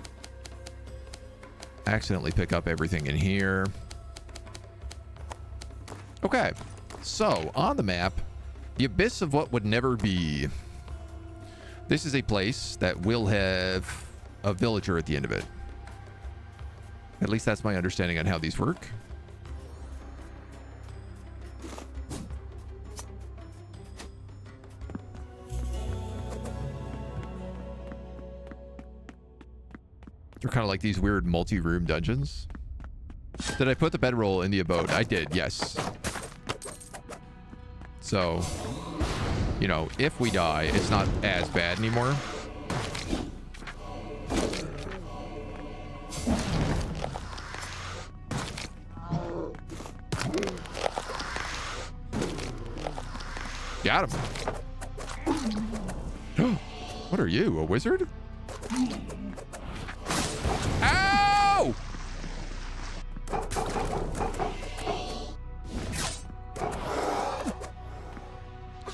I accidentally pick up everything in here. Okay, so on the map, the abyss of what would never be. This is a place that will have a villager at the end of it. At least that's my understanding on how these work. They're kind of like these weird multi-room dungeons. Did I put the bedroll in the abode? I did, yes. So, you know, if we die, it's not as bad anymore. Got him. What are you, a wizard? Ow!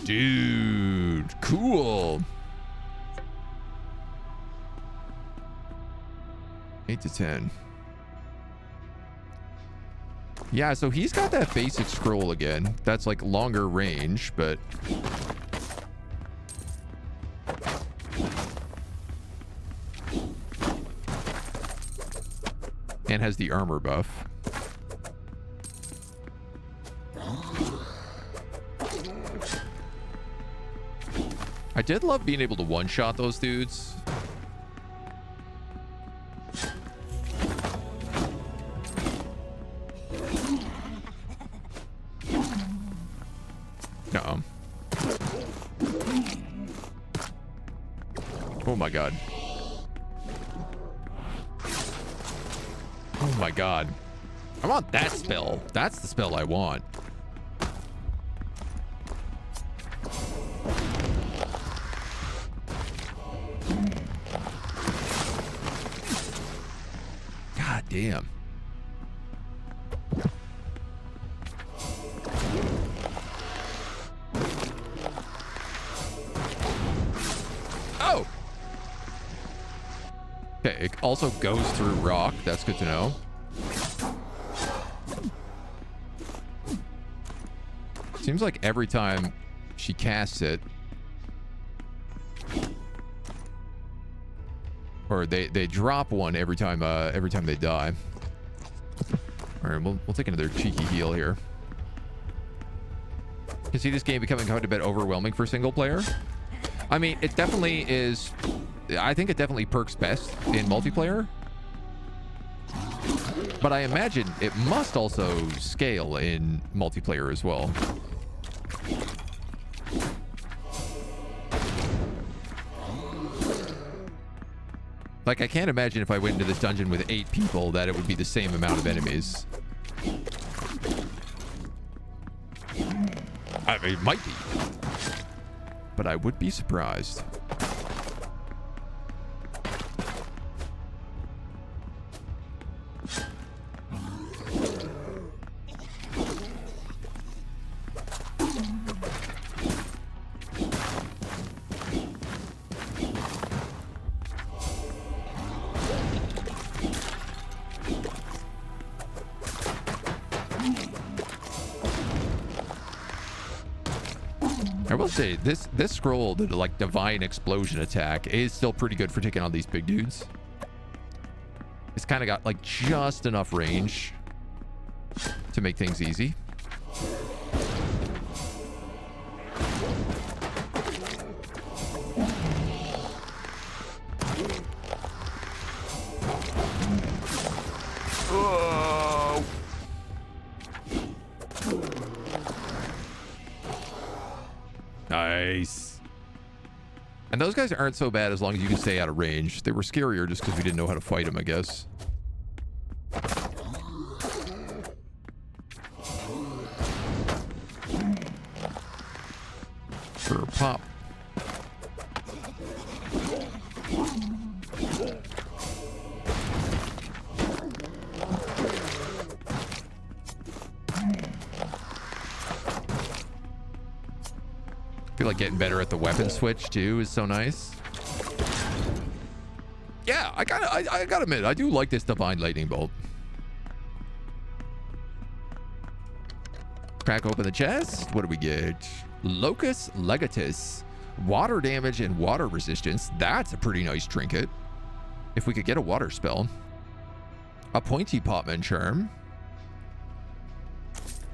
Dude, cool. 8 to 10. Yeah, so he's got that basic scroll again. That's like longer range, but and has the armor buff. I did love being able to one-shot those dudes. Uh-oh. Oh my god. Oh my god. I want that spell. That's the spell I want. God damn. Oh! Okay, it also goes through rock. That's good to know. Seems like every time she casts it, or they drop one every time they die. All right, we'll take another cheeky heal here. You can see this game becoming quite a bit overwhelming for single player. I mean, it definitely is. I think it definitely perks best in multiplayer. But I imagine it must also scale in multiplayer as well. Like, I can't imagine if I went into this dungeon with 8 people that it would be the same amount of enemies. I mean, it might be. But I would be surprised. I will say this scroll, the like divine explosion attack, is still pretty good for taking on these big dudes. It's kind of got like just enough range to make things easy. Oh. Nice. And those guys aren't so bad as long as you can stay out of range. They were scarier just because we didn't know how to fight them, I guess. Sure, pop. I feel like getting better at the weapon switch too is so nice. Yeah, I gotta admit, I do like this divine lightning bolt. Crack open the chest. What do we get? Locus legatus, water damage and water resistance. That's a pretty nice trinket. If we could get a water spell. A pointy potman charm.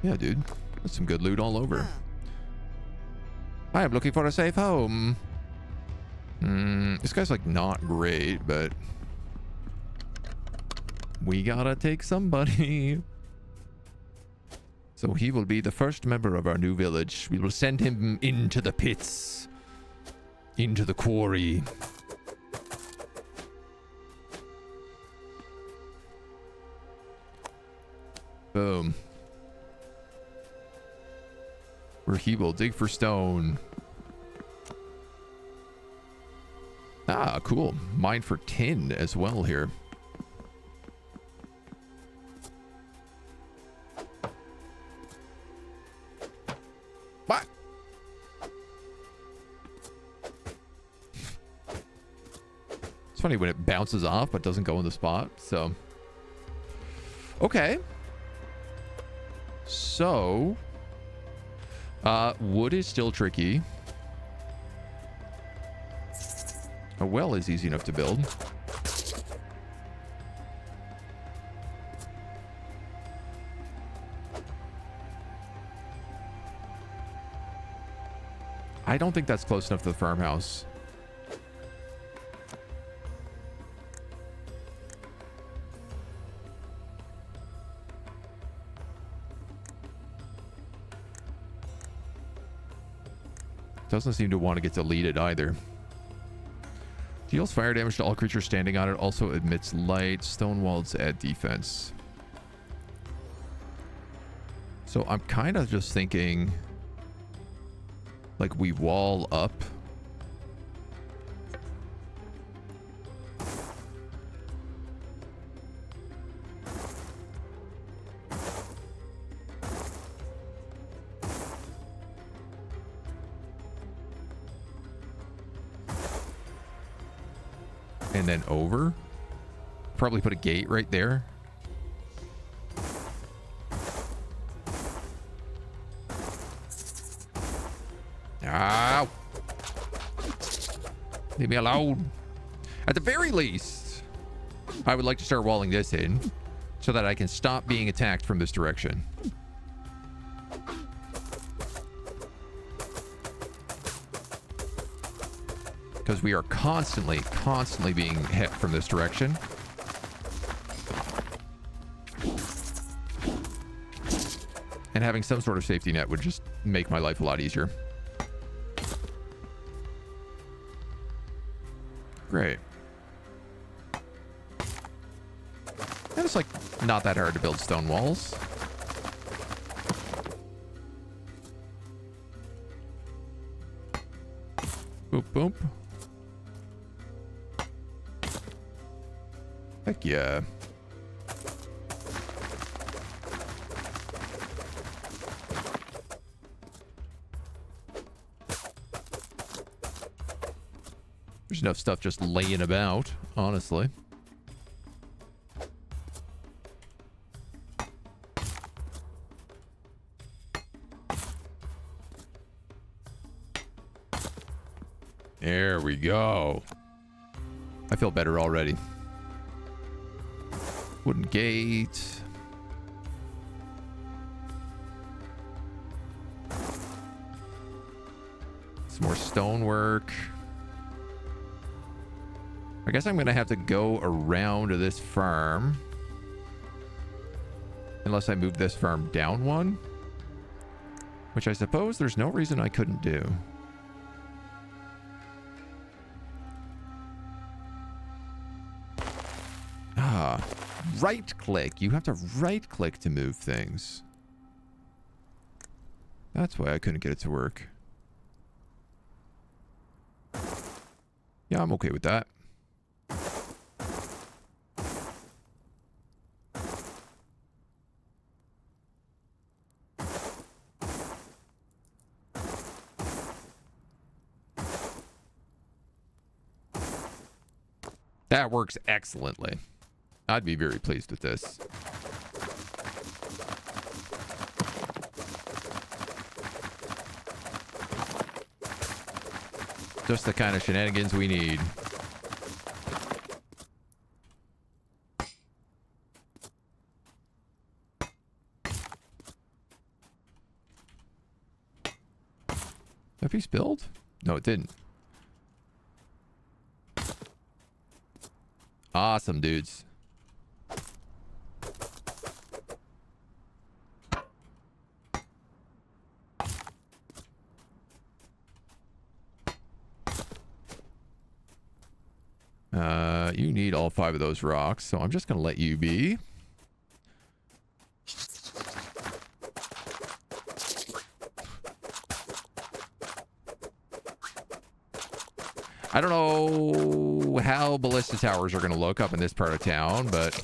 Yeah, dude, that's some good loot all over. I am looking for a safe home. This guy's like not great, but we gotta take somebody. So he will be the first member of our new village. We will send him into the pits, into the quarry. Boom. Where he will dig for stone. Ah, cool. Mine for tin as well here. What? It's funny when it bounces off but doesn't go in the spot, so. Okay. So, wood is still tricky. A well is easy enough to build. I don't think that's close enough to the farmhouse. Doesn't seem to want to get deleted either. Deals fire damage to all creatures standing on it. Also emits light. Stone walls add defense. So I'm kind of just thinking like we wall up. And then over. Probably put a gate right there. Ow. Leave me alone. At the very least, I would like to start walling this in so that I can stop being attacked from this direction. Because we are constantly being hit from this direction. And having some sort of safety net would just make my life a lot easier. Great. And it's like not that hard to build stone walls. Boop, boop. Heck yeah. There's enough stuff just laying about, honestly. There we go. I feel better already. Wooden gate. Some more stonework. I guess I'm going to have to go around to this farm. Unless I move this farm down one. Which I suppose there's no reason I couldn't do. Ah, right click. You have to right click to move things. That's why I couldn't get it to work. Yeah, I'm okay with that. That works excellently. I'd be very pleased with this. Just the kind of shenanigans we need. That piece build? No, it didn't. Awesome, dudes. You need all 5 of those rocks, so I'm just going to let you be. I don't know how ballista towers are going to look up in this part of town, but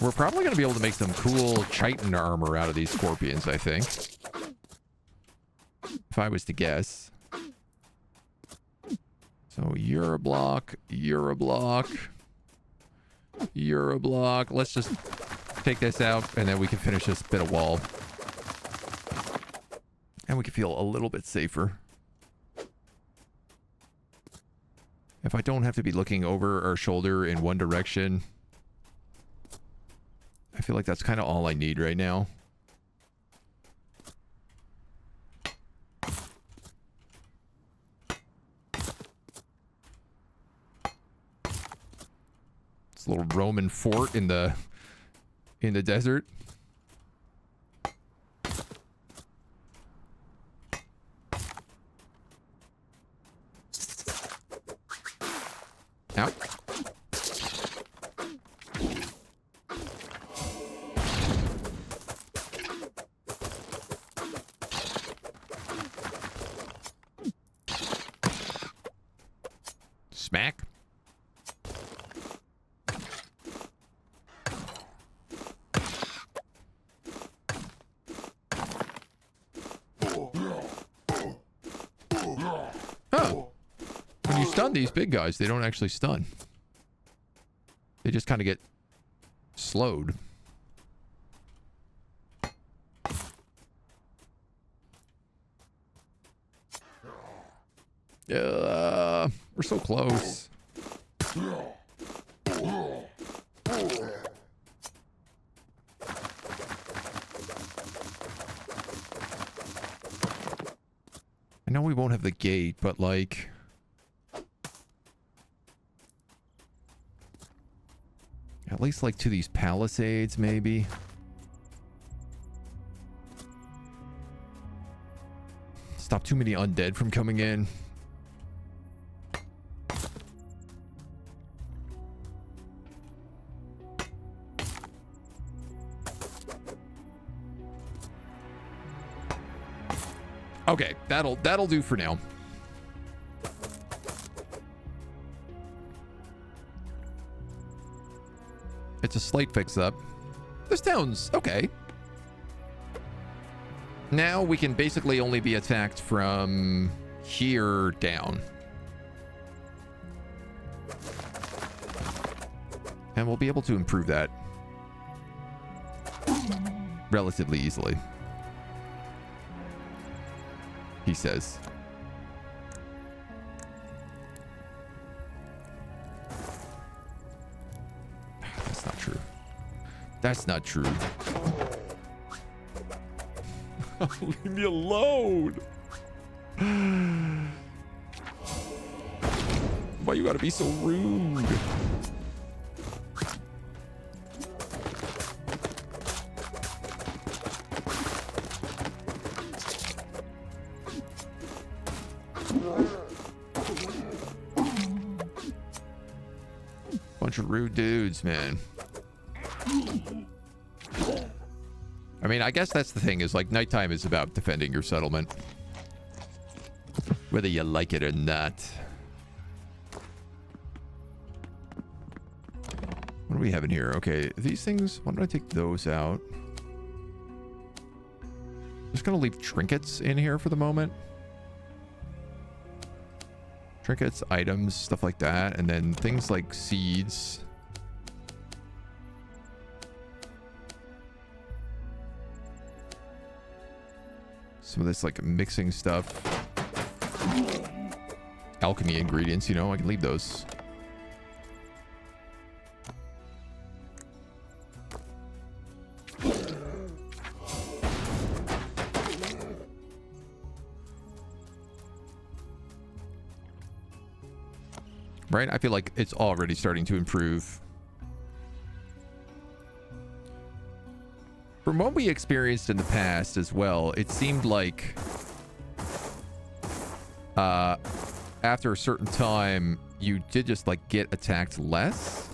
we're probably going to be able to make some cool chitin armor out of these scorpions, I think. If I was to guess. So you're a block, you're a block, you're a block. Let's just take this out and then we can finish this bit of wall. And we can feel a little bit safer. If I don't have to be looking over our shoulder in one direction, I feel like that's kind of all I need right now. It's a little Roman fort in the desert. Out. Smack. Oh. When you stun these big guys, they don't actually stun. They just kind of get slowed. We're so close. I know we won't have the gate, but like... at least like to these palisades, maybe. Stop too many undead from coming in. Okay, that'll do for now. It's a slight fix up. This town's okay. Now we can basically only be attacked from here down. And we'll be able to improve that relatively easily. he says. That's not true. That's not true. Leave me alone. Why you gotta be so rude? Bunch of rude dudes, man. I mean, I guess that's the thing, is like nighttime is about defending your settlement, whether you like it or not. What do we have in here? Okay, these things, why don't I take those out? Just gonna leave trinkets in here for the moment. Trinkets, items, stuff like that, and then things like seeds. Some of this like mixing stuff. Alchemy ingredients, you know, I can leave those. Right? I feel like it's already starting to improve. From what we experienced in the past as well, it seemed like after a certain time, you did just like get attacked less.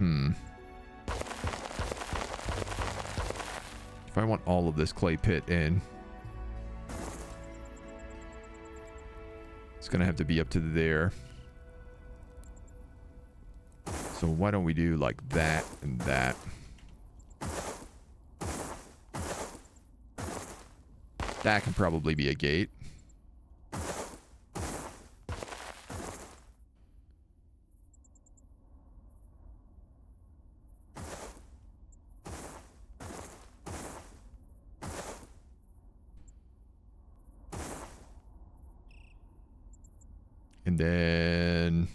If I want all of this clay pit in, it's gonna have to be up to there. So why don't we do like that and that? That can probably be a gate. And then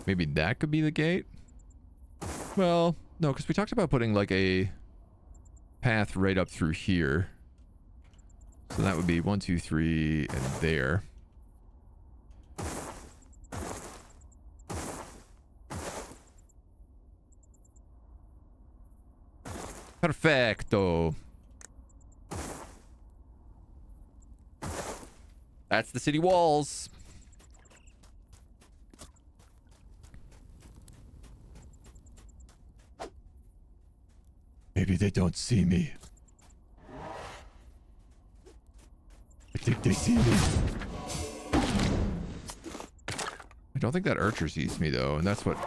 maybe that could be the gate. Well, no, because we talked about putting like a path right up through here. So that would be 1, 2, 3, and there. Perfecto. That's the city walls. Maybe they don't see me. I think they see me. I don't think that archer sees me though, and that's what...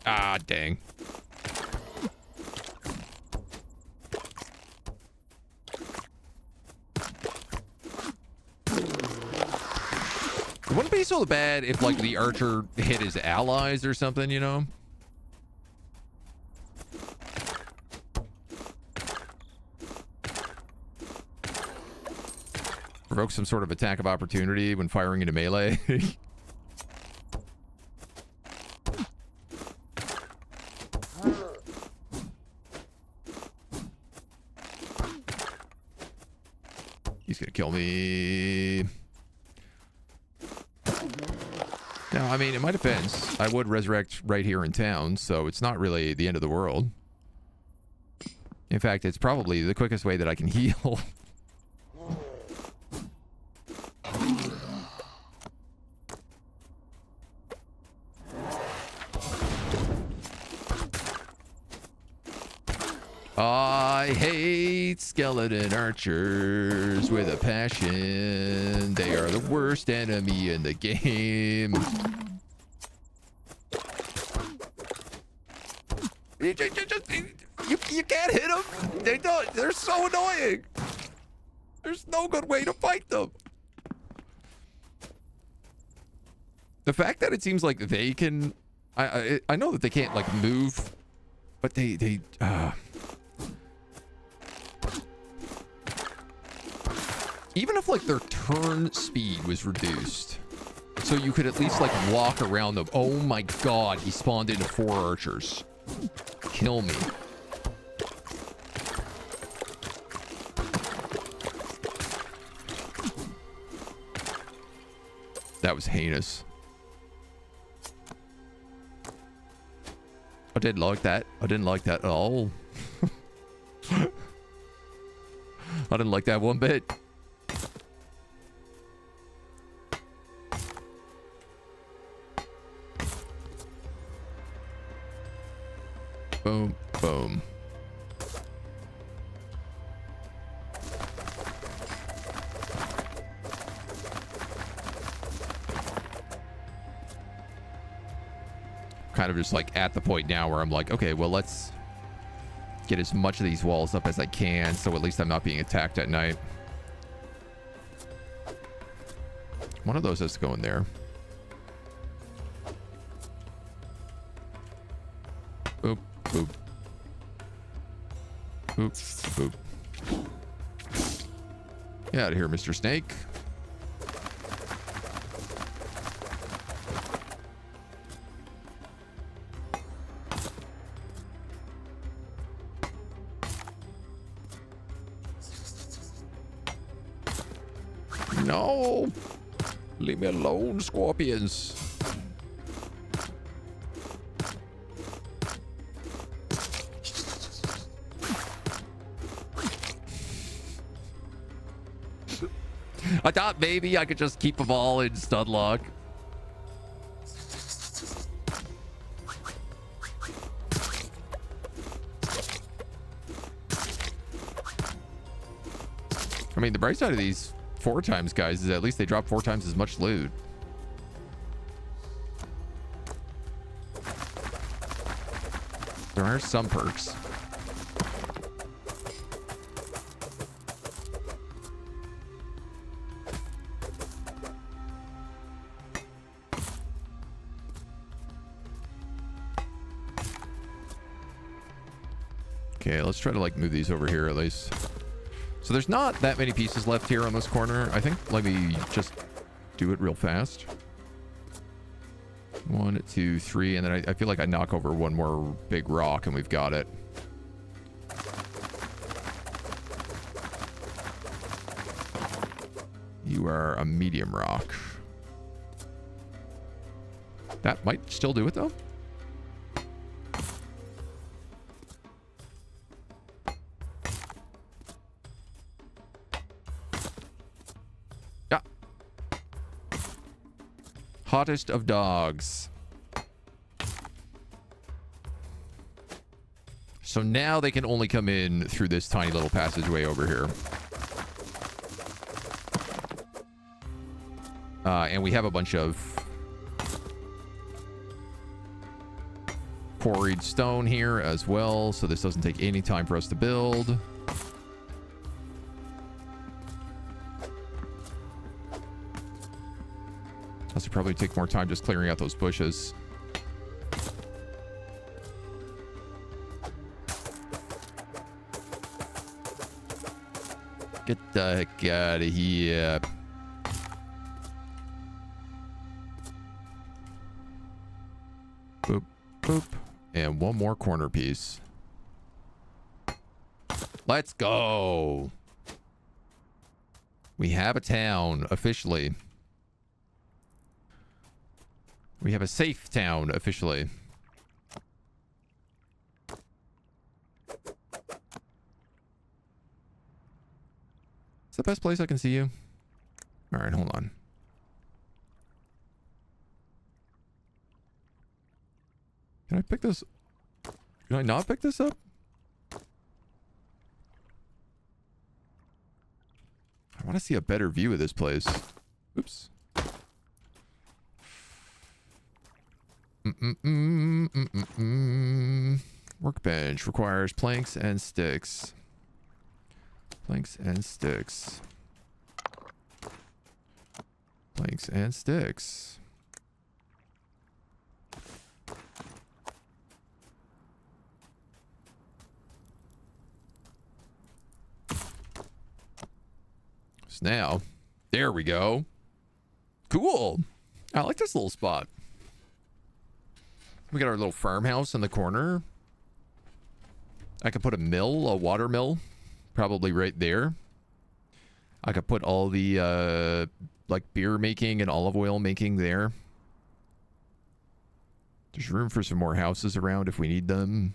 Ah, dang. It wouldn't be so bad if like the archer hit his allies or something, you know? Provoke some sort of attack of opportunity when firing into melee. He's gonna kill me. Now, I mean, in my defense, I would resurrect right here in town, so it's not really the end of the world. In fact, it's probably the quickest way that I can heal. I hate skeleton archers with a passion. They are the worst enemy in the game. You can't hit them. They don't. They're so annoying. There's no good way to fight them. The fact that it seems like they can... I know that they can't like move But they even if like their turn speed was reduced, so you could at least like walk around them. Oh my god, he spawned into 4 archers. Kill me. That was heinous. I didn't like that. I didn't like that at all. I didn't like that one bit. Boom, boom. Kind of just like at the point now where I'm like, okay, well, let's get as much of these walls up as I can, so at least I'm not being attacked at night. One of those has to go in there. Boop, boop. Boop, boop. Get out of here, Mr. Snake. No! Leave me alone, scorpions. I thought maybe I could just keep them all in stun lock. I mean, the bright side of these 4 times guys is at least they drop 4 times as much loot. There are some perks. Okay, let's try to like move these over here at least. So there's not that many pieces left here on this corner. I think let me just do it real fast. 1, 2, 3, and then I feel like I knock over one more big rock and we've got it. You are a medium rock. That might still do it though. Hottest of dogs. So now they can only come in through this tiny little passageway over here. And we have a bunch of quarried stone here as well, so this doesn't take any time for us to build. This would probably take more time just clearing out those bushes. Get the heck out of here. Boop, boop. And one more corner piece. Let's go. We have a town officially. We have a safe town, officially. Is the best place I can see you? All right, hold on. Can I pick this? Can I not pick this up? I want to see a better view of this place. Oops. Workbench requires planks and sticks. Planks and sticks. Planks and sticks. So now, there we go. Cool. I like this little spot. We got our little farmhouse in the corner. I could put a mill, a water mill, probably right there. I could put all the like beer making and olive oil making there. There's room for some more houses around if we need them.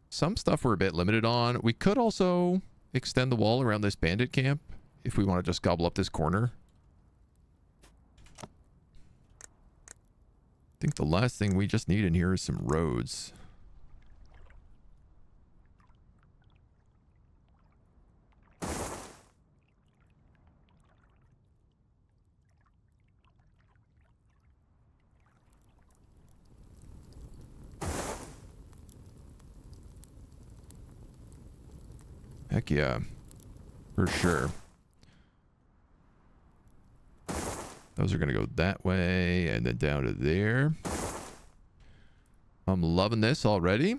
Some stuff we're a bit limited on. We could also extend the wall around this bandit camp if we want to just gobble up this corner. I think the last thing we just need in here is some roads. Heck yeah, for sure. Those are going to go that way and then down to there. I'm loving this already.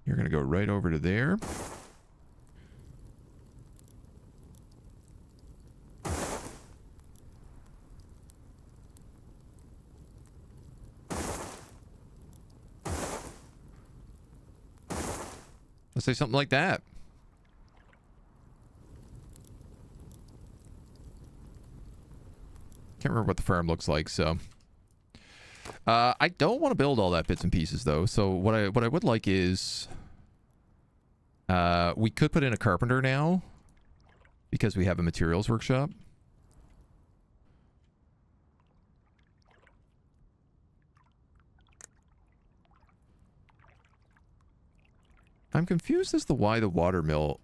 You're going to go right over to there. Let's say something like that. Can't remember what the farm looks like, so I don't want to build all that bits and pieces though. So what I would like is we could put in a carpenter now because we have a materials workshop. I'm confused as to why the water mill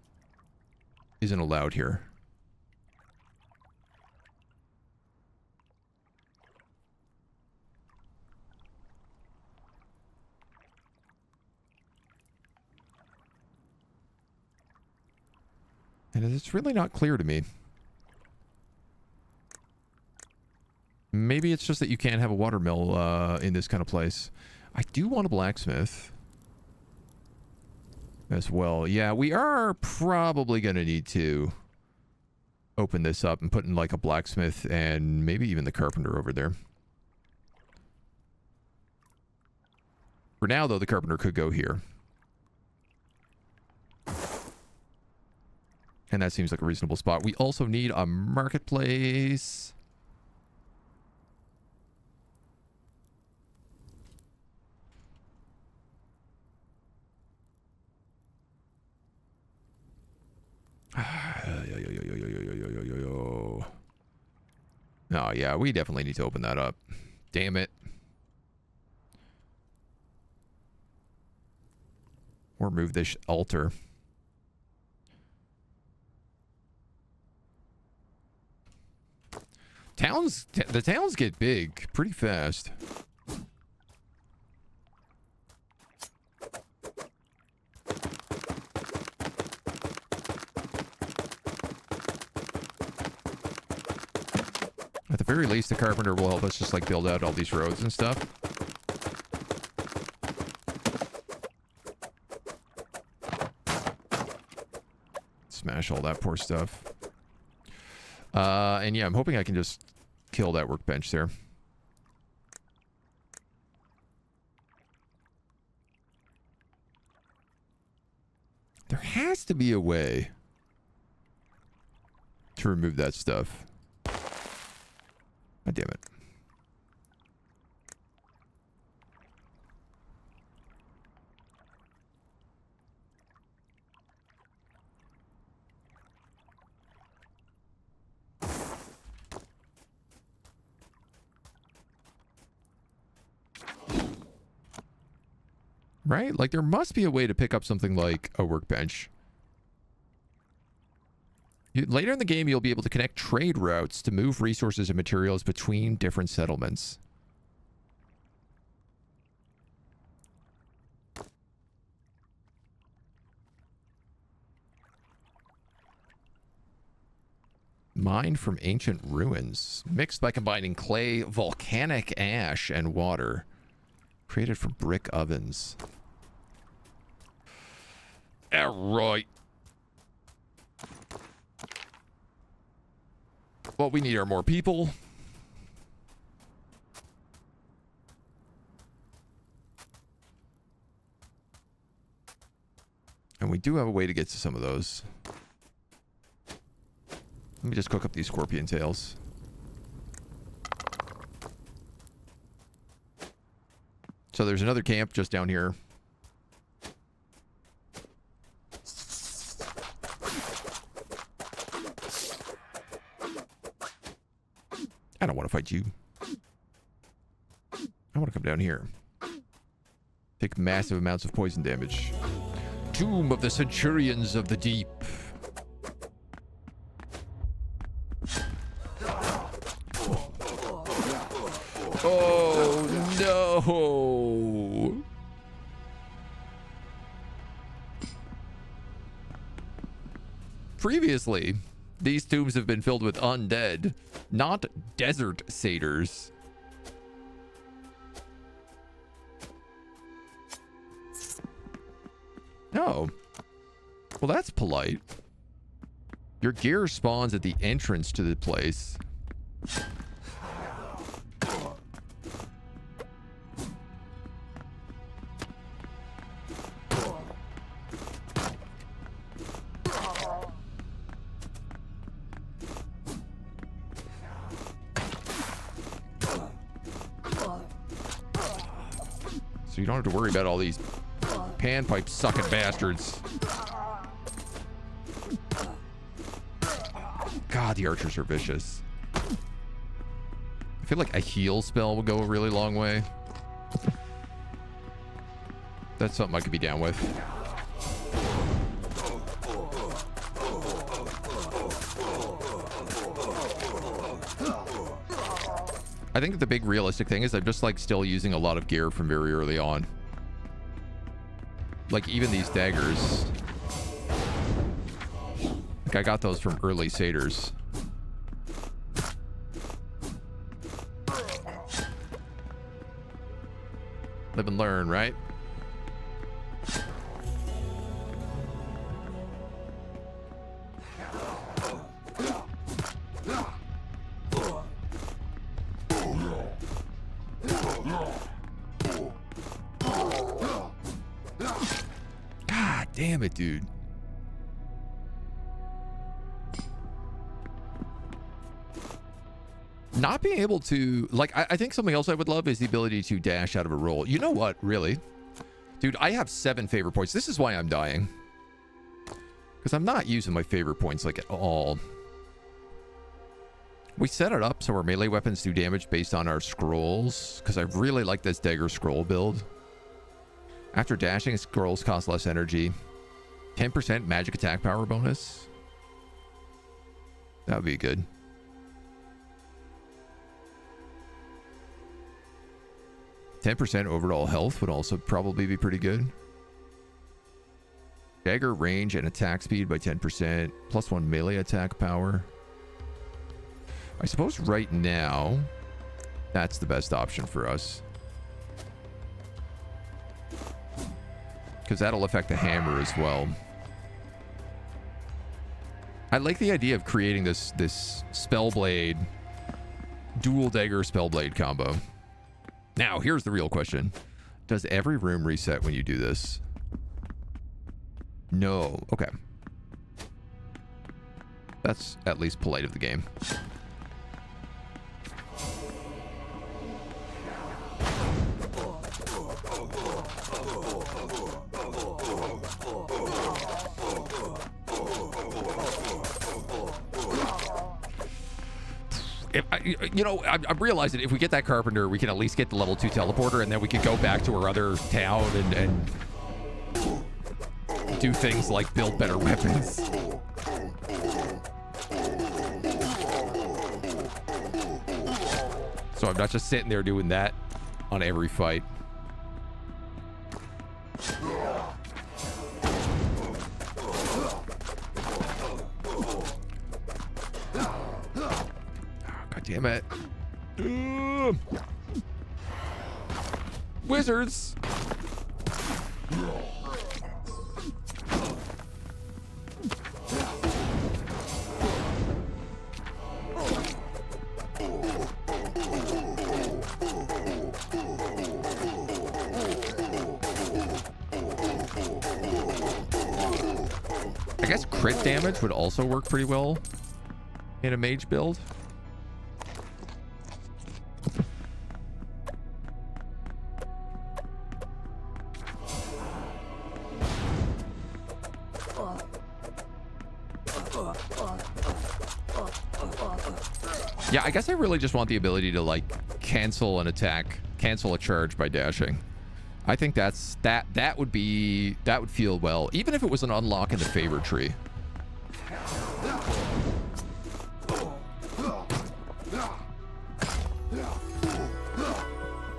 isn't allowed here. And it's really not clear to me. Maybe it's just that you can't have a water mill in this kind of place. I do want a blacksmith as well. Yeah, we are probably going to need to open this up and put in like a blacksmith and maybe even the carpenter over there. For now, though, the carpenter could go here. And that seems like a reasonable spot. We also need a marketplace. Oh, yeah, we definitely need to open that up. Damn it. Or move this altar. The towns get big pretty fast. At the very least, the carpenter will help us just like build out all these roads and stuff. Smash all that poor stuff. And yeah, I'm hoping I can just kill that workbench there. There has to be a way to remove that stuff. God damn it. Right? Like, there must be a way to pick up something like a workbench. Later in the game, you'll be able to connect trade routes to move resources and materials between different settlements. Mined from ancient ruins. Mixed by combining clay, volcanic ash, and water. Created from brick ovens. Alright. What we need are more people. And we do have a way to get to some of those. Let me just cook up these scorpion tails. So there's another camp just down here. I don't want to fight you. I want to come down here. Take massive amounts of poison damage. Tomb of the Centurions of the Deep. Oh no! Previously, these tombs have been filled with undead, not desert satyrs. Oh. Well, that's polite. Your gear spawns at the entrance to the place. So you don't have to worry about all these panpipe sucking bastards. God, the archers are vicious. I feel like a heal spell would go a really long way. That's something I could be down with. I think the big realistic thing is I'm just like still using a lot of gear from very early on. Like even these daggers. Like I got those from early satyrs. Live and learn, right? God damn it, dude. Not being able to, like, I think something else I would love is the ability to dash out of a roll. You know what, really? Dude, I have 7 favor points. This is why I'm dying. Because I'm not using my favor points, like, at all. We set it up so our melee weapons do damage based on our scrolls. Because I really like this dagger scroll build. After dashing, scrolls cost less energy. 10% magic attack power bonus. That would be good. 10% overall health would also probably be pretty good. Dagger range and attack speed by 10%. Plus 1 melee attack power. I suppose right now, that's the best option for us. Because that'll affect the hammer as well. I like the idea of creating this Spellblade, dual dagger Spellblade combo. Now, here's the real question. Does every room reset when you do this? No. Okay. That's at least polite of the game. I'm realizing if we get that carpenter, we can at least get the level 2 teleporter, and then we can go back to our other town and do things like build better weapons. So I'm not just sitting there doing that on every fight. God damn it. Wizards. I guess crit damage would also work pretty well in a mage build. Yeah, I guess I really just want the ability to like cancel an attack, cancel a charge by dashing. I think that would feel well, even if it was an unlock in the favor tree.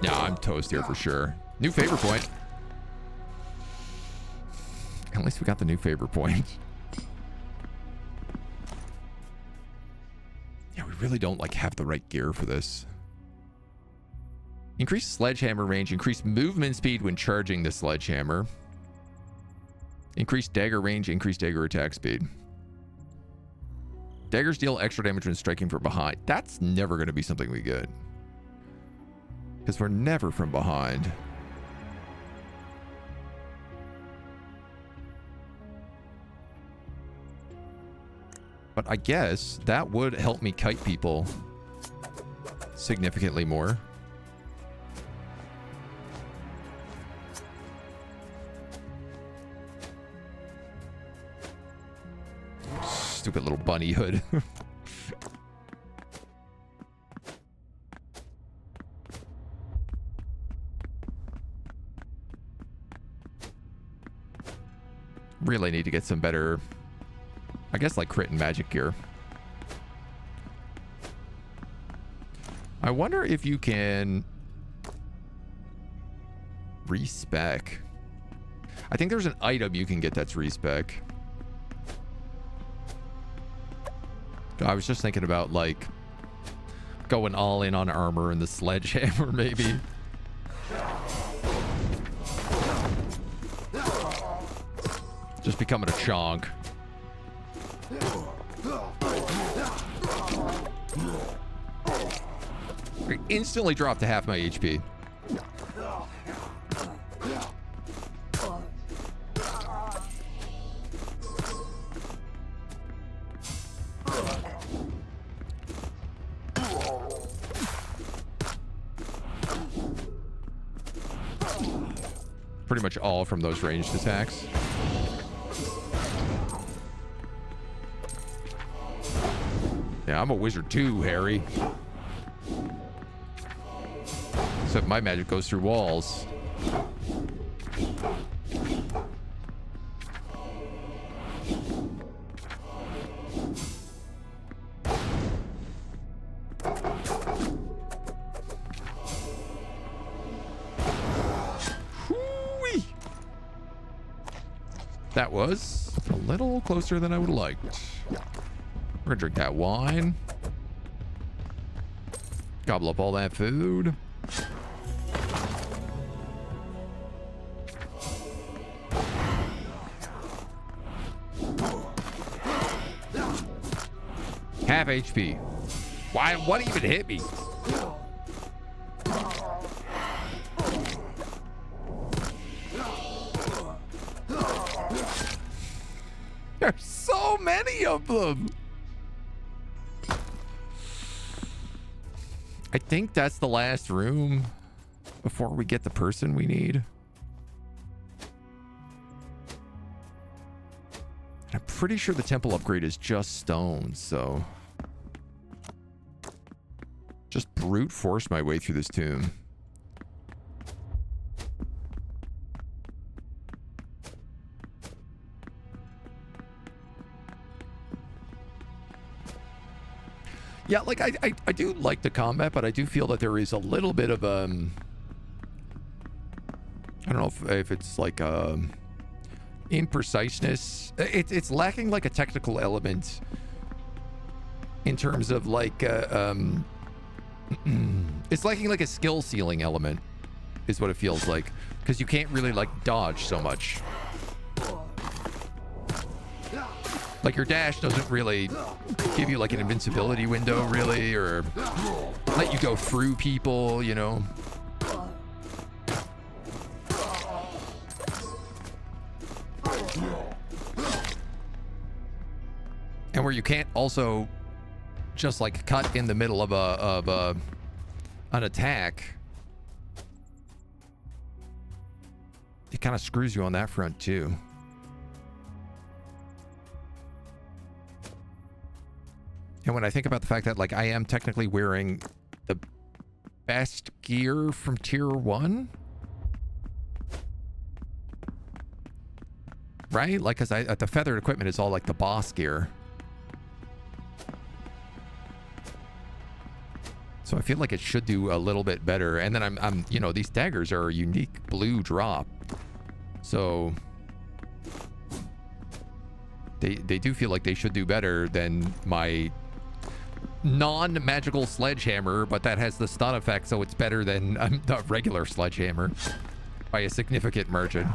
Yeah, I'm toast here for sure. New favor point. At least we got the new favor point. Yeah, we really don't like have the right gear for this. Increase sledgehammer range, increase movement speed when charging the sledgehammer. Increase dagger range, increase dagger attack speed. Daggers deal extra damage when striking from behind. That's never going to be something we get, because we're never from behind. But I guess that would help me kite people significantly more. Stupid little bunny hood. Really need to get some better, I guess, like crit and magic gear. I wonder if you can respec. I think there's an item you can get that's respec. I was just thinking about like going all in on armor and the sledgehammer maybe. Just becoming a chonk. I instantly dropped to half my HP. Pretty much all from those ranged attacks. Yeah, I'm a wizard too, Harry. Except my magic goes through walls. Whoo-wee. That was a little closer than I would have liked. We're gonna drink that wine. Gobble up all that food. Half HP. Why? What even hit me? There's so many of them. I think that's the last room before we get the person we need. I'm pretty sure the temple upgrade is just stone, so just brute force my way through this tomb. Yeah, like I do like the combat, but I do feel that there is a little bit of I don't know if it's like impreciseness. It's lacking like a technical element in terms of like, it's like a skill ceiling element is what it feels like, because you can't really like dodge so much. Like your dash doesn't really give you like an invincibility window really, or let you go through people, you know. And where you can't also just like cut in the middle of an attack, it kind of screws you on that front too. And when I think about the fact that like I am technically wearing the best gear from tier 1, right? Like, cause the feathered equipment is all like the boss gear. So I feel like it should do a little bit better. And then I'm you know, these daggers are a unique blue drop. So they do feel like they should do better than my non-magical sledgehammer, but that has the stun effect, so it's better than the regular sledgehammer by a significant margin.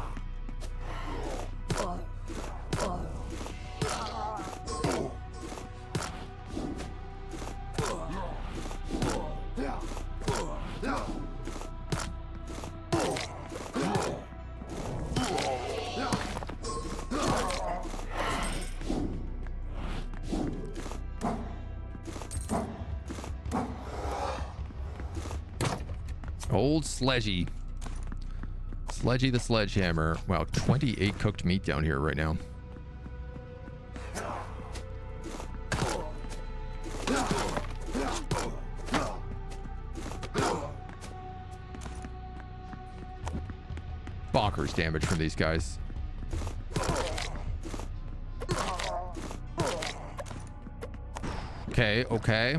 Old Sledgy. Sledgy the Sledgehammer. Wow, 28 cooked meat down here right now. Bonkers damage from these guys. Okay, okay.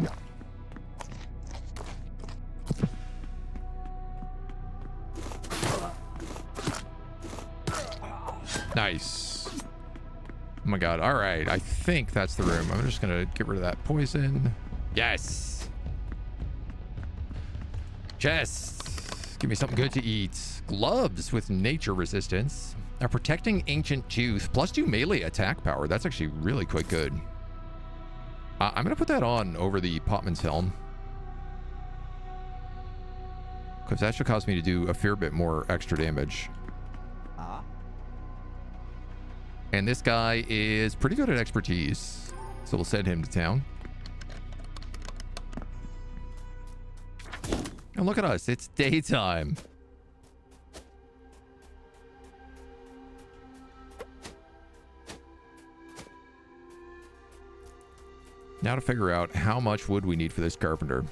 Nice. Oh my god. All right. I think that's the room. I'm just going to get rid of that poison. Yes. Chest. Give me something good to eat. Gloves with nature resistance. A protecting ancient tooth. +2 melee attack power. That's actually really quite good. I'm going to put that on over the Potman's Helm, because that should cause me to do a fair bit more extra damage. And this guy is pretty good at expertise, so we'll send him to town. And look at us, it's daytime. Now to figure out how much wood we need for this carpenter.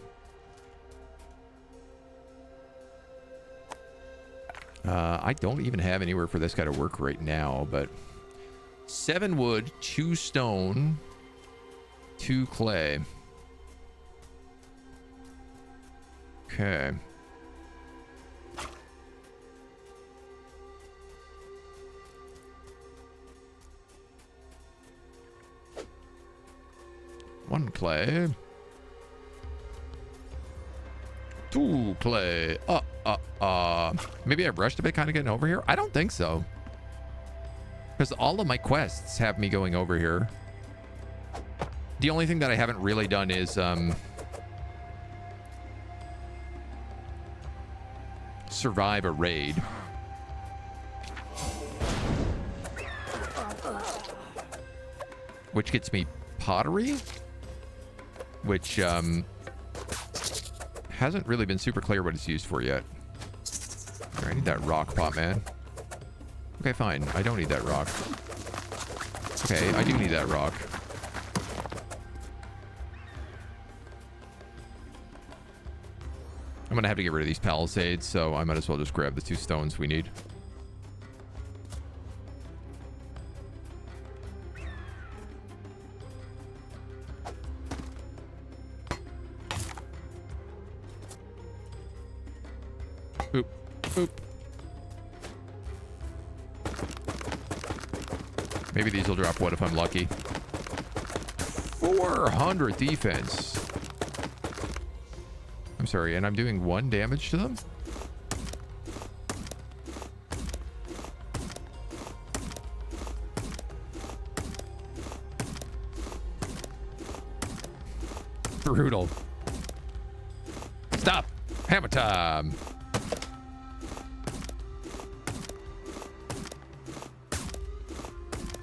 I don't even have anywhere for this guy to work right now, but 7 wood, 2 stone, 2 clay. Okay. One clay. 2 clay. Maybe I rushed a bit kind of getting over here. I don't think so, because all of my quests have me going over here. The only thing that I haven't really done is survive a raid. Which gets me pottery, which hasn't really been super clear what it's used for yet. I need that rock pot, man. Okay, fine. I don't need that rock. Okay, I do need that rock. I'm gonna have to get rid of these palisades, so I might as well just grab the 2 stones we need. Boop, boop. Maybe these will drop wood if I'm lucky. 400 defense. I'm sorry, and I'm doing 1 damage to them? Brutal. Stop. Hammer time.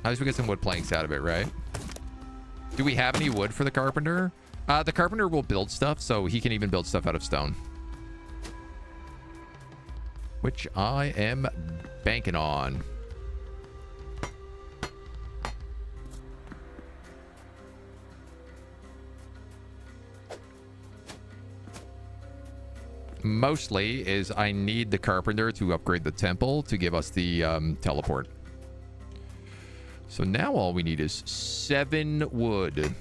At least we get some wood planks out of it, right? Do we have any wood for the carpenter? The carpenter will build stuff, so he can even build stuff out of stone. Which I am banking on. Mostly is I need the carpenter to upgrade the temple to give us the teleport. So now all we need is 7 wood.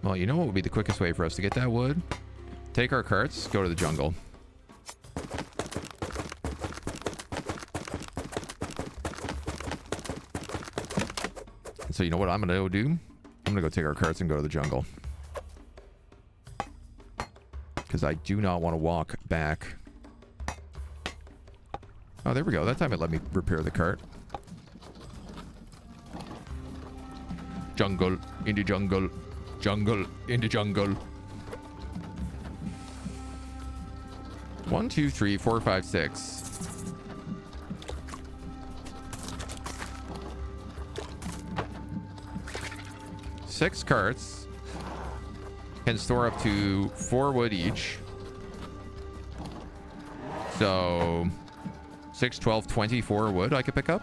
Well, you know what would be the quickest way for us to get that wood? Take our carts, go to the jungle. So you know what I'm going to do? I'm going to go take our carts and go to the jungle. Because I do not want to walk back. Oh, there we go. That time it let me repair the cart. Jungle, into jungle, jungle, into jungle. 1, 2, 3, 4, 5, 6. Six carts. Can store up to 4 wood each. So 6, 12, 24 wood I could pick up.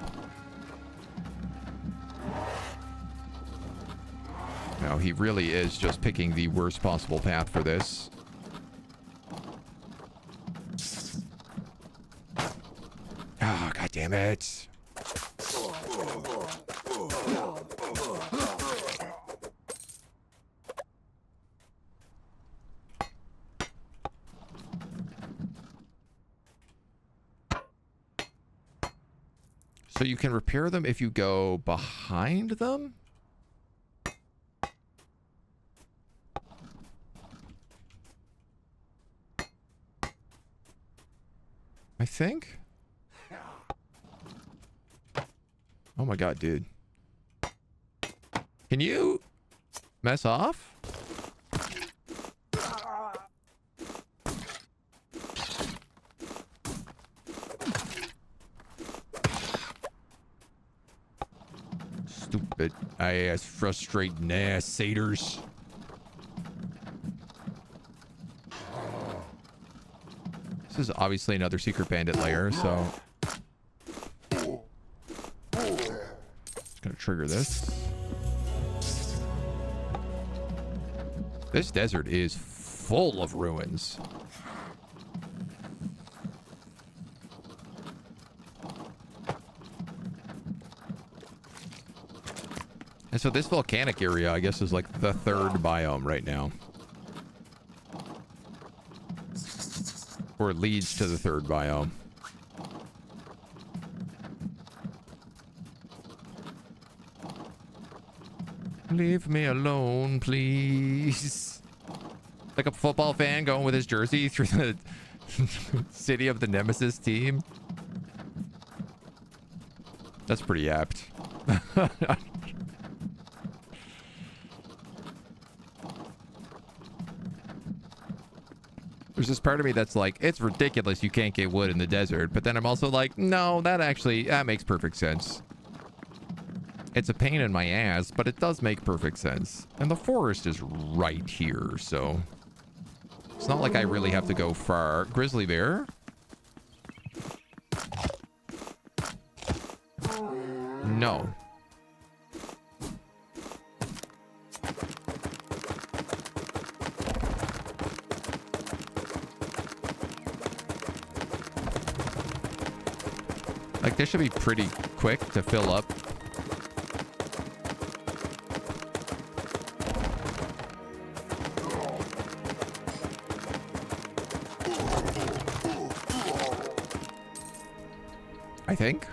Now he really is just picking the worst possible path for this. Oh, God damn it. So you can repair them if you go behind them? I think? Oh my God, dude. Can you mess off? Stupid ass frustrating ass satyrs. This is obviously another secret bandit lair, so gonna trigger this. This desert is full of ruins. And so this volcanic area, I guess, is like the 3rd biome right now. Or it leads to the 3rd biome. Leave me alone, please. Like a football fan going with his jersey through the city of the Nemesis team. That's pretty apt. There's this part of me that's like, it's ridiculous you can't get wood in the desert. But then I'm also like, no, that makes perfect sense. It's a pain in my ass, but it does make perfect sense. And the forest is right here, so it's not like I really have to go far. Grizzly bear? No. Like, this should be pretty quick to fill up. I think.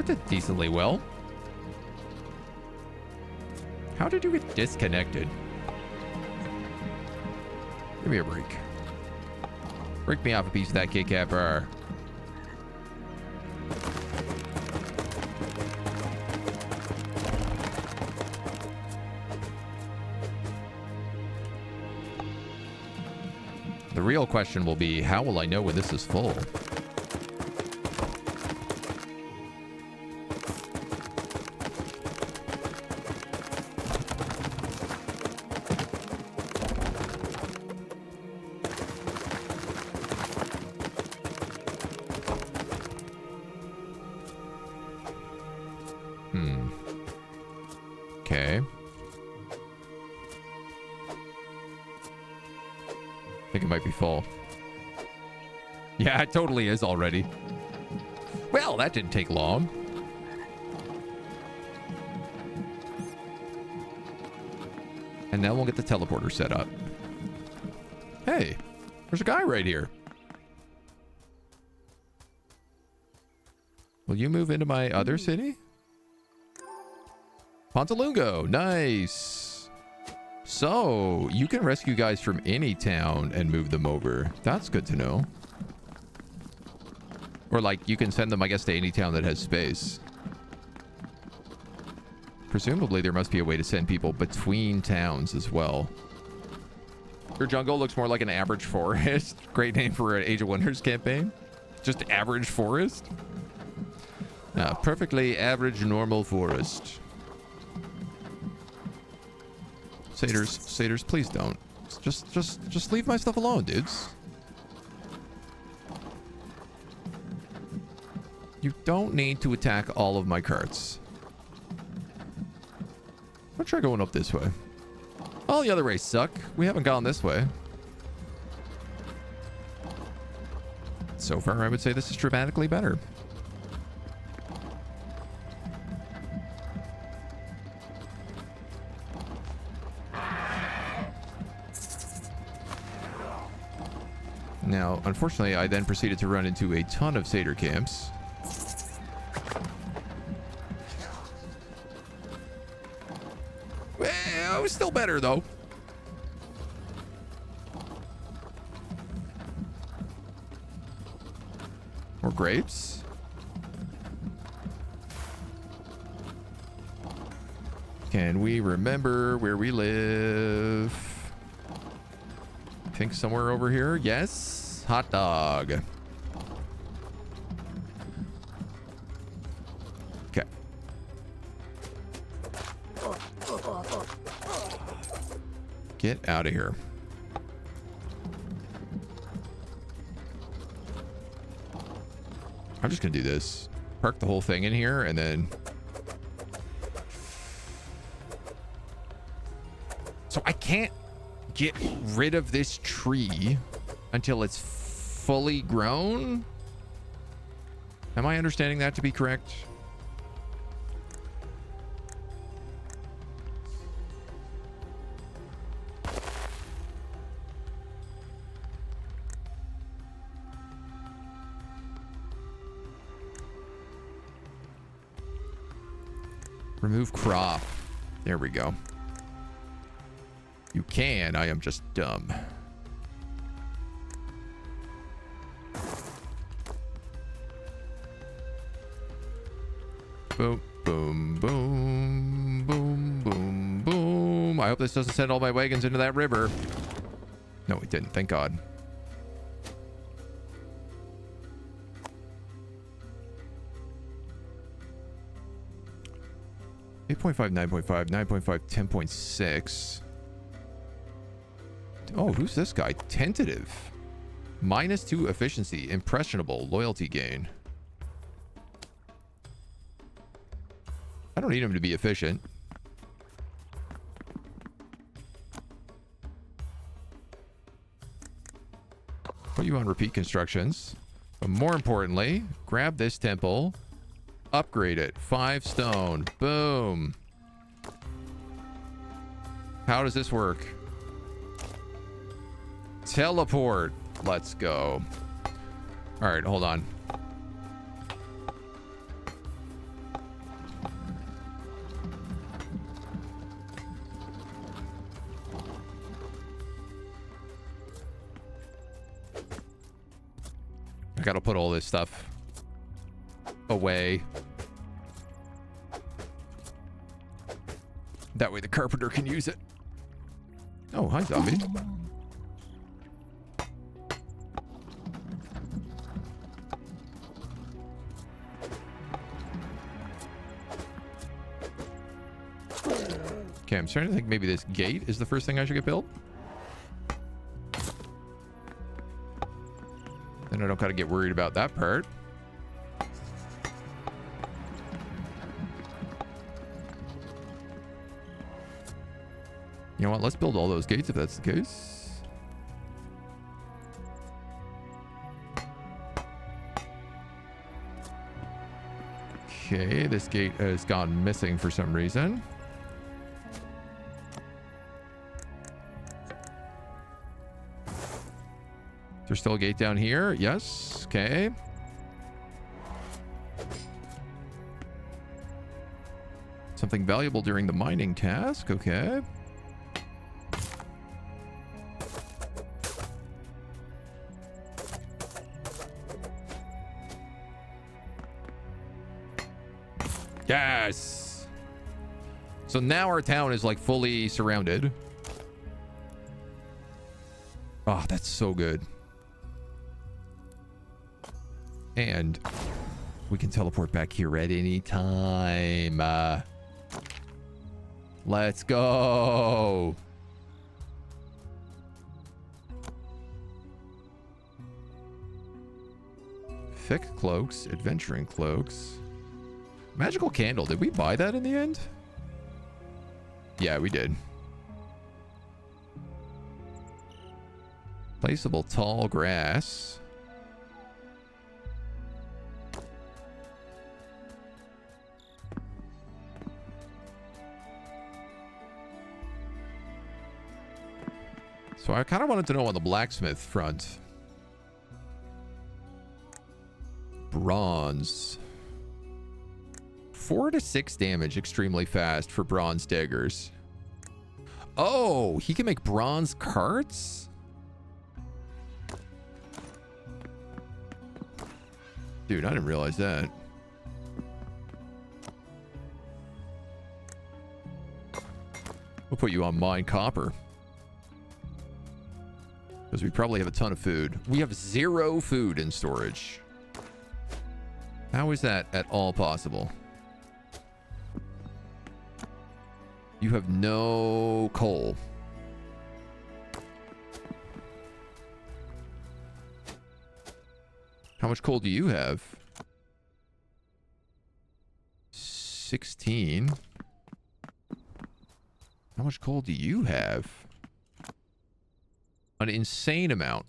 That did decently well. How did you get disconnected? Give me a break. Break me off a piece of that kidcapper. The real question will be, how will I know when this is full? Okay. I think it might be full. Yeah, it totally is already. Well, that didn't take long. And now we'll get the teleporter set up. Hey, there's a guy right here. Will you move into my other city? Pontalungo, nice. So, you can rescue guys from any town and move them over. That's good to know. Or like, you can send them, I guess, to any town that has space. Presumably, there must be a way to send people between towns as well. Your jungle looks more like an average forest. Great name for an Age of Wonders campaign. Just average forest. Perfectly average normal forest. Satyrs, please don't. Just leave my stuff alone, dudes. You don't need to attack all of my carts. I'll try going up this way. All the other ways suck. We haven't gone this way. So far, I would say this is dramatically better. Now, unfortunately, I then proceeded to run into a ton of satyr camps. Well, it was still better, though. More grapes. Can we remember where we live? I think somewhere over here. Yes. Hot dog. Okay. Get out of here. I'm just gonna do this. Park the whole thing in here and then... So I can't get rid of this tree until it's fully grown? Am I understanding that to be correct? Remove crop. There we go. You can. I am just dumb. Boom, boom, boom, boom, boom, boom. I hope this doesn't send all my wagons into that river. No, it didn't. Thank God. (8.5, 9.5, 9.5, 10.6). Oh, who's this guy? Tentative. -2 efficiency. Impressionable. Loyalty gain. I don't need him to be efficient. Put you on repeat constructions. But more importantly, grab this temple. Upgrade it. 5 stone. Boom. How does this work? Teleport. Let's go. All right, hold on. gotta put all this stuff away. That way the carpenter can use it. Oh, hi, zombie. Okay, I'm starting to think maybe this gate is the first thing I should get built. Then I don't gotta get worried about that part. You know what? Let's build all those gates if that's the case. Okay, this gate has gone missing for some reason. There's still a gate down here. Yes. Okay. Something valuable during the mining task. Okay. Yes. So now our town is like fully surrounded. Oh, that's so good. And we can teleport back here at any time. Let's go. Thick cloaks, adventuring cloaks. Magical candle. Did we buy that in the end? Yeah, we did. Placeable tall grass. So I kind of wanted to know on the blacksmith front. Bronze. 4 to 6 damage extremely fast for bronze daggers. Oh, he can make bronze carts? Dude, I didn't realize that. We'll put you on mine copper. Because we probably have a ton of food. We have 0 food in storage. How is that at all possible? You have no coal. How much coal do you have? 16. How much coal do you have? An insane amount.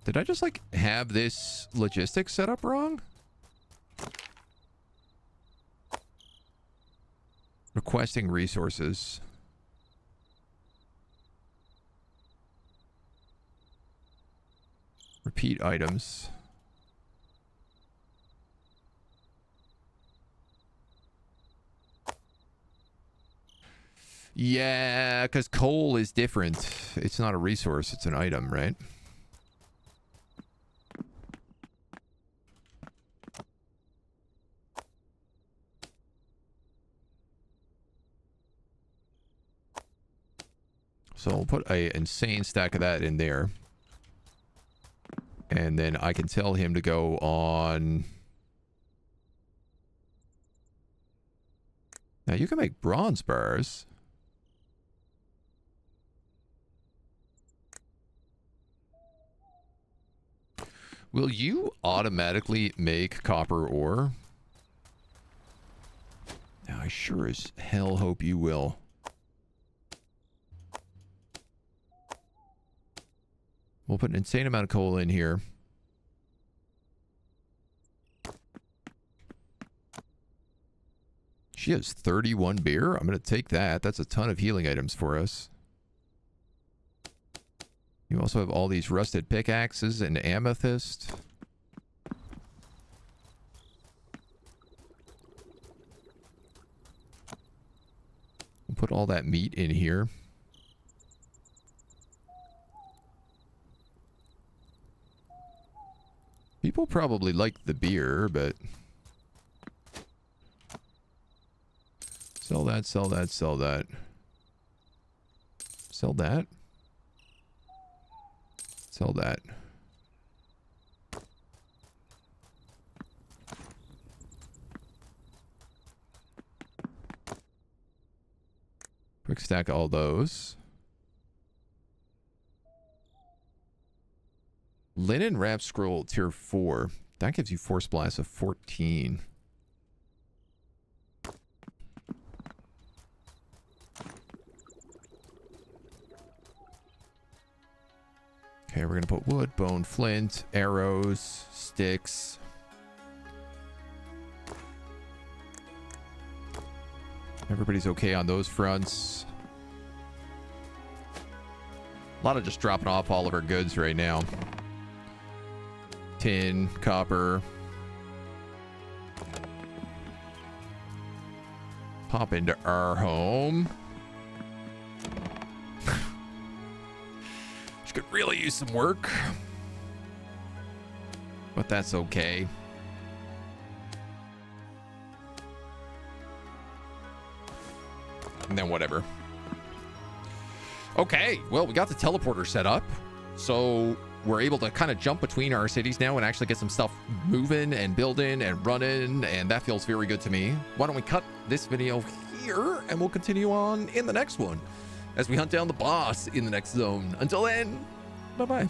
Did I just like have this logistics set up wrong? Requesting resources. Repeat items. Yeah, because coal is different. It's not a resource, it's an item, right? So we'll put an insane stack of that in there. And then I can tell him to go on... Now you can make bronze bars. Will you automatically make copper ore? Now, I sure as hell hope you will. We'll put an insane amount of coal in here. She has 31 beer. I'm going to take that. That's a ton of healing items for us. You also have all these rusted pickaxes and amethyst. We'll put all that meat in here. People probably like the beer, but... Sell that, sell that, sell that. Sell that. Sell that. Quick stack all those. Linen wrap scroll tier 4. That gives you force blast of 14. Okay, we're going to put wood, bone, flint, arrows, sticks. Everybody's okay on those fronts. A lot of just dropping off all of our goods right now. Tin, copper. Pop into our home. Which could really use some work. But that's okay. And then whatever. Okay, well, we got the teleporter set up. So we're able to kind of jump between our cities now and actually get some stuff moving and building and running. And that feels very good to me. Why don't we cut this video here and we'll continue on in the next one as we hunt down the boss in the next zone. Until then, bye-bye.